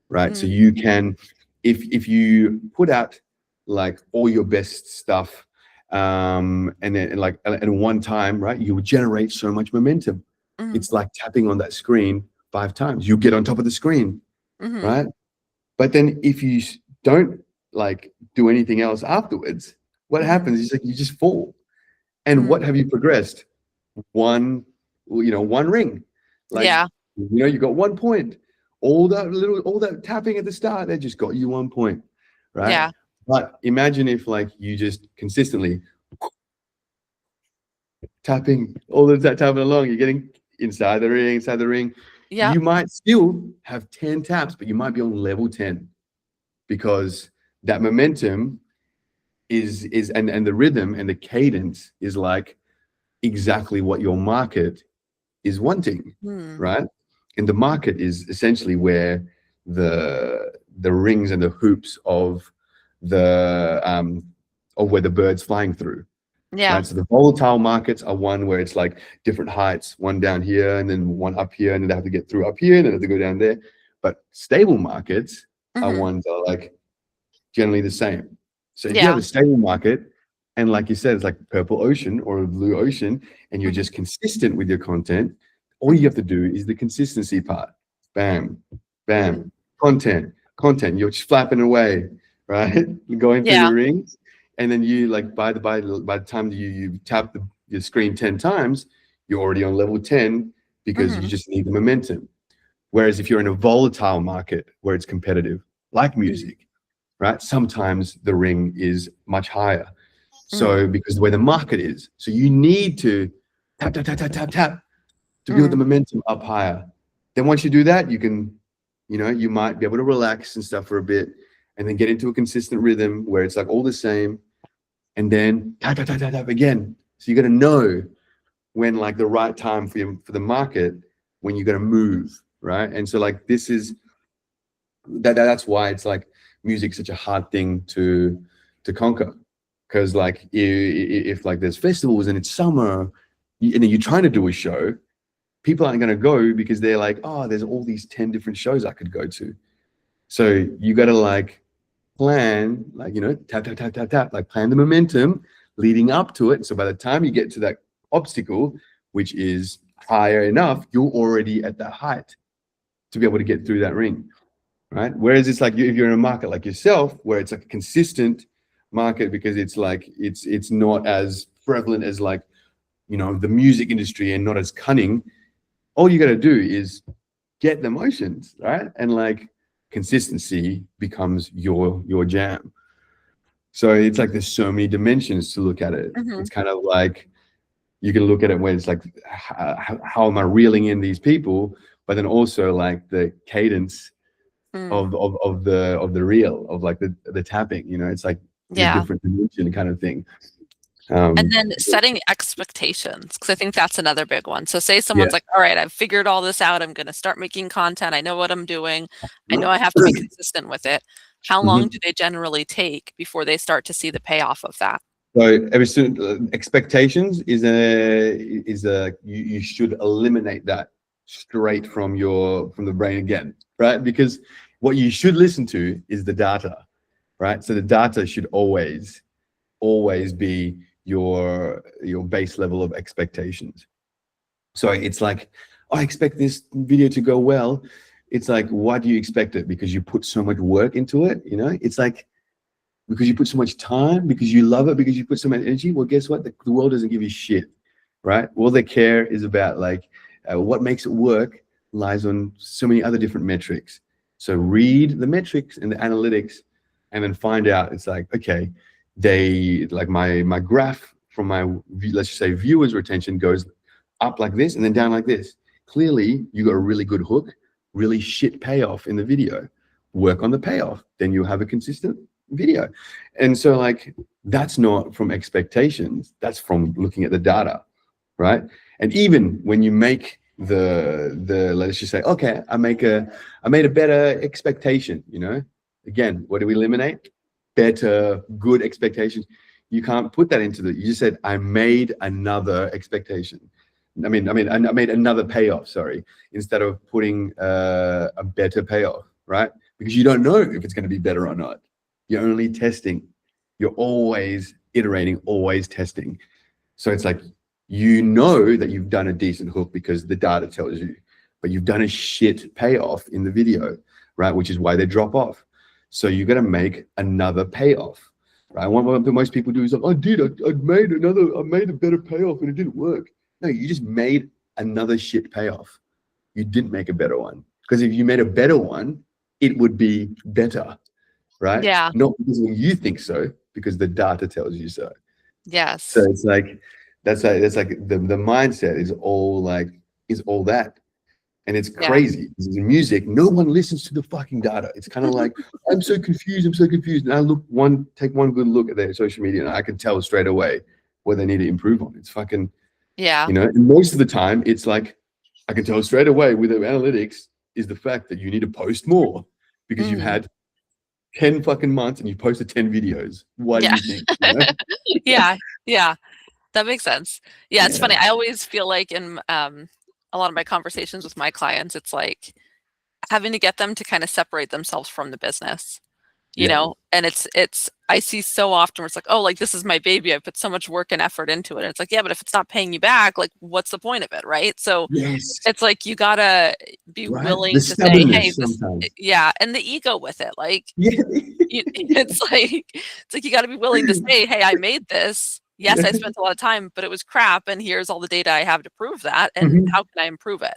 right? So you can, if you put out like all your best stuff, and then like at one time, right, you would generate so much momentum. It's like tapping on that screen 5 times. You get on top of the screen, right? But then if you don't like do anything else afterwards, what happens is like you just fall. And what have you progressed? One ring. Like, you got 1 point. All that tapping at the start, that just got you 1 point, right? Yeah. But imagine if like you just consistently tapping along, you're getting inside the ring. Yeah. You might still have 10 taps, but you might be on level 10 because that momentum is and the rhythm and the cadence is like exactly what your market is wanting, right? And the market is essentially where the rings and the hoops of where the bird's flying through. Yeah. Right? So the volatile markets are one where it's like different heights, one down here and then one up here, and then they have to get through up here and then they have to go down there. But stable markets are ones that are like generally the same. So if you have a stable market, and like you said, it's like purple ocean or a blue ocean, and you're just consistent with your content, all you have to do is the consistency part. Bam, bam, content. You're just flapping away, right? Going through the rings. And then you like by the time you tap your screen 10 times, you're already on level 10 because you just need the momentum. Whereas if you're in a volatile market where it's competitive, like music, right? Sometimes the ring is much higher. So because the way the market is, so you need to tap to build the momentum up higher. Then once you do that, you can You might be able to relax and stuff for a bit, and then get into a consistent rhythm where it's like all the same, and then tap tap tap tap tap again. So you got to know when like the right time for the market, when you're going to move, right? And so like this is that's why it's like music's such a hard thing to conquer, because like if like there's festivals and it's summer and then you're trying to do a show, people aren't going to go because they're like, oh, there's all these 10 different shows I could go to. So you got to like plan, like, tap tap tap tap tap, like plan the momentum leading up to it. So by the time you get to that obstacle, which is higher enough, you're already at that height to be able to get through that ring, right? Whereas it's like if you're in a market like yourself, where it's like a consistent market, because it's like it's not as prevalent as like the music industry, and not as cunning. All you got to do is get the motions, right? And like consistency becomes your jam. So it's like there's so many dimensions to look at it. It's kind of like you can look at it when it's like how am I reeling in these people, but then also like the cadence of the reel, of like the tapping, it's like a different dimension kind of thing. And then setting expectations, because I think that's another big one. So say someone's Yeah. like, all right, I've figured all this out. I'm going to start making content. I know what I'm doing. I know I have to be consistent with it. How long do they generally take before they start to see the payoff of that? So every student expectations is a you should eliminate that straight from the brain again, right? Because what you should listen to is the data, right? So the data should always be your base level of expectations. So it's like, I expect this video to go well. It's like, why do you expect it? Because you put so much work into it, It's like, because you put so much time, because you love it, because you put so much energy. Well, guess what? The world doesn't give you shit, right? All they care is about like what makes it work lies on so many other different metrics. So read the metrics and the analytics, and then find out. It's like, okay, they like my graph from my, let's just say, viewers retention goes up like this and then down like this. Clearly you got a really good hook, really shit payoff in the video. Work on the payoff, then you'll have a consistent video. And so like that's not from expectations, that's from looking at the data, right? And even when you make the let's just say, okay, I made a better expectation, again, what do we eliminate? Better, good expectations. You can't put that into you just said, I made another expectation. I made another payoff, sorry, instead of putting a better payoff, right? Because you don't know if it's going to be better or not. You're only testing. You're always iterating, always testing. So it's like, that you've done a decent hook because the data tells you, but you've done a shit payoff in the video, right? Which is why they drop off. So you got to make another payoff, right? What most people do is like, I made a better payoff and it didn't work. No, you just made another shit payoff. You didn't make a better one. Because if you made a better one, it would be better, right? Yeah. Not because you think so, because the data tells you so. Yes. So it's like that's like the mindset is all that. And it's crazy. Because in music, no one listens to the fucking data. It's kind of like, I'm so confused. And I take one good look at their social media, and I can tell straight away what they need to improve on. It's fucking, and most of the time, it's like, I can tell straight away with the analytics is the fact that you need to post more because you had 10 fucking months and you posted 10 videos. What do you think? Yeah. That makes sense. Yeah, it's funny. I always feel like in a lot of my conversations with my clients, it's like having to get them to kind of separate themselves from the business, and it's I see so often where it's like, oh, like this is my baby. I put so much work and effort into it. And it's like, yeah, but if it's not paying you back, like what's the point of it, right? So it's like you gotta be willing to say, hey, and the ego with it, like it's like you gotta be willing to say, hey, I made this. Yes, I spent a lot of time, but it was crap, and here's all the data I have to prove that, and how can I improve it?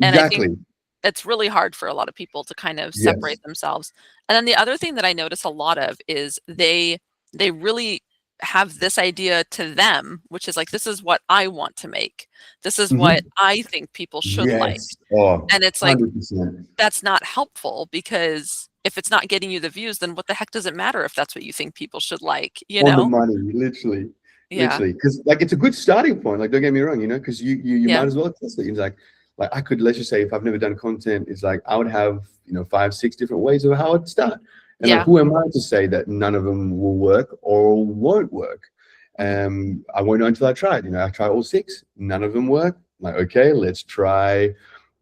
And I think it's really hard for a lot of people to kind of separate themselves. And then the other thing that I notice a lot of is they really have this idea to them, which is like, this is what I want to make. This is what Mhm. I think people should like. Yes. Oh, And it's like, 100%. that's not helpful, because if it's not getting you the views, then what the heck does it matter if that's what you think people should like, you On the know? money, literally. Yeah. Literally. Because like it's a good starting point. Like, don't get me wrong, because you Yeah. might as well test it. It's like I could, let's just say, if I've never done content, it's like I would have, 5, 6 different ways of how I'd start. And like, Yeah. who am I to say that none of them will work or won't work? Mhm. I won't know until I tried. I try all 6, none of them work. Like, okay, let's try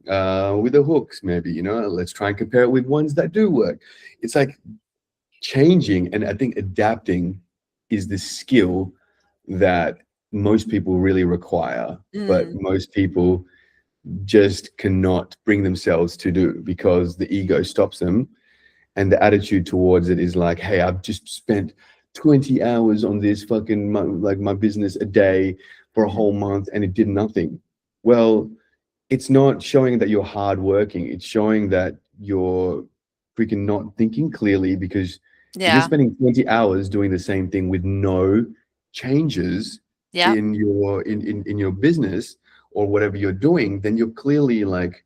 with the hooks, maybe, let's try and compare it with ones that do work. It's like changing, and I think adapting is the skill that most people really require, but Mm. most people just cannot bring themselves to do because the ego stops them, and the attitude towards it is like, hey, I've just spent 20 hours on this fucking my business a day for a Mhm. whole month and it did nothing. Well, it's not showing that you're hardworking. It's showing that you're freaking not thinking clearly, because if you're Yeah. spending 20 hours doing the same thing with no changes Yep. in your business or whatever you're doing, then you're clearly like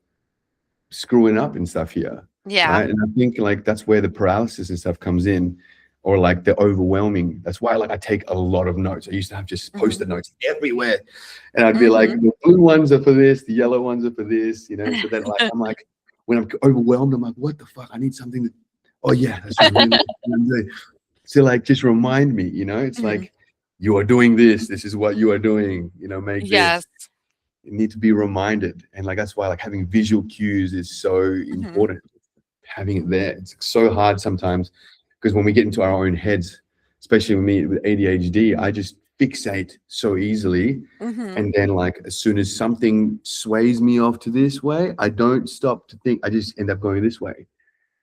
screwing up and stuff here, Yeah. right? And I think like that's where the paralysis and stuff comes in, or like the overwhelming. That's why like I take a lot of notes. I used to have just Mhm. post-it notes everywhere, and I'd be like, Mhm. the blue ones are for this, the yellow ones are for this, So then like I'm like, when I'm overwhelmed, I'm like, what the fuck? I need something to. Oh yeah, that's right. I'm doing. So like, just remind me. It's Mhm. like you are doing this. This is what you are doing. Make Yes. this. You need to be reminded, and like that's why like having visual cues is so Mhm. important. Having it there, it's so hard sometimes, because when we get into our own heads, especially with me with ADHD, I just fixate so easily, Mhm. and then like as soon as something sways me off to this way, I don't stop to think. I just end up going this way.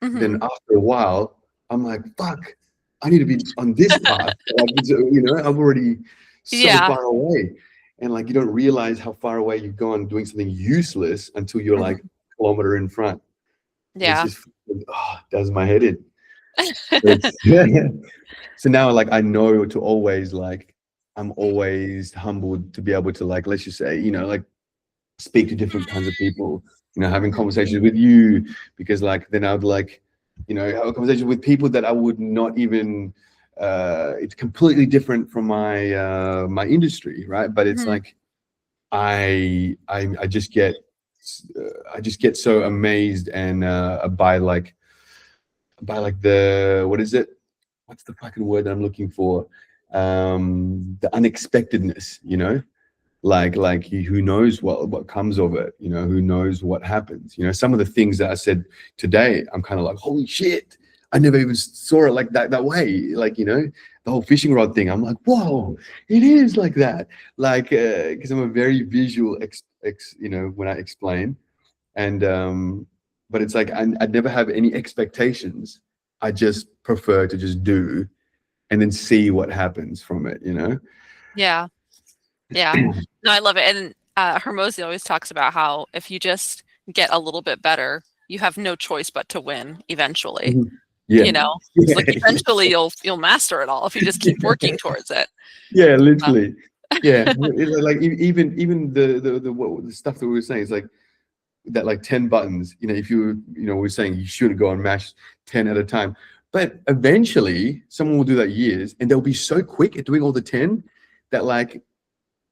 Then Mhm. after a while, I'm like, fuck, I need to be on this path. Like, I'm already so Yeah. far away. And like, you don't realize how far away you've gone doing something useless until you're like Mhm. a kilometer in front. And it's Yeah. just, does my head in. So it's, so now like, I know to always like, I'm always humbled to be able to like, let's just say, like speak to different kinds of people, having Mhm. conversations with you, because like then I would like, have a conversation with people that I would not even it's completely different from my industry, right? But it's Mhm. like I just get so amazed and by like the what is it? What's the fucking word that I'm looking for? The unexpectedness, like who knows what comes of it, who knows what happens. Some of the things that I said today, I'm kind of like, holy shit, I never even saw it like that way. Like, the whole fishing rod thing, I'm like, whoa, it is like that. Like, because I'm a very visual when I explain. And but it's like I never have any expectations. I just prefer to just do and then see what happens from it. Yeah. Yeah. No, I love it. And Hermosi always talks about how if you just get a little bit better, you have no choice but to win eventually. Mhm. Yeah. You know, it's Yeah. like eventually you'll master it all if you just keep working towards it. Yeah, Uh, literally. Yeah. It's like even the stuff that we were saying is like that, like 10 buttons, if we're saying you shouldn't go and mash 10 at a time. But eventually someone will do that years and they'll be so quick at doing all the 10 that like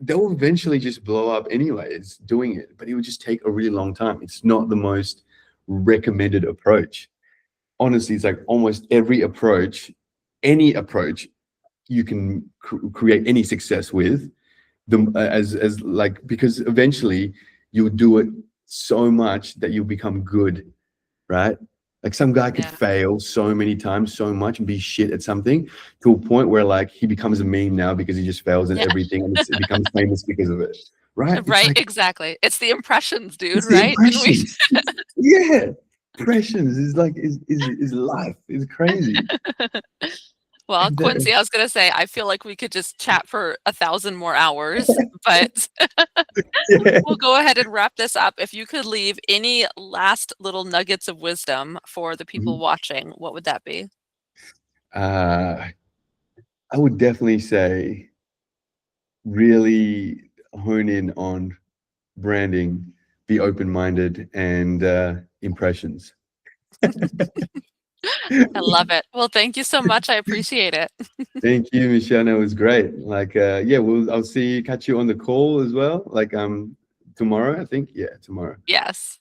they'll eventually just blow up anyways doing it. But it would just take a really long time. It's not the most recommended approach. Honestly, it's like almost every approach, any approach you can create any success with, as like, because eventually you'll do it so much that you'll become good, right? Like some guy could yeah. fail so many times so much and be shit at something to a point where like he becomes a meme now because he just fails at Yeah. everything, and it becomes famous because of it, right? It's Right. like Exactly. It's the impressions, dude. it's the Right. And we impressions. Yeah, impressions is like is life. It's crazy. Well, And Quincy, I was gonna say, I feel like we could just chat for 1,000 more hours, but yeah. we'll go ahead and wrap this up. If you could leave any last little nuggets of wisdom for the people Mhm. watching, what would that be? Uh, I would definitely say really hone in on branding, be open-minded, and impressions. I love it. Well, thank you so much. I appreciate it. Thank you, Michelle. It was great. Like, yeah, I'll catch you on the call as well. Like, tomorrow, I think. Yeah, tomorrow. Yes.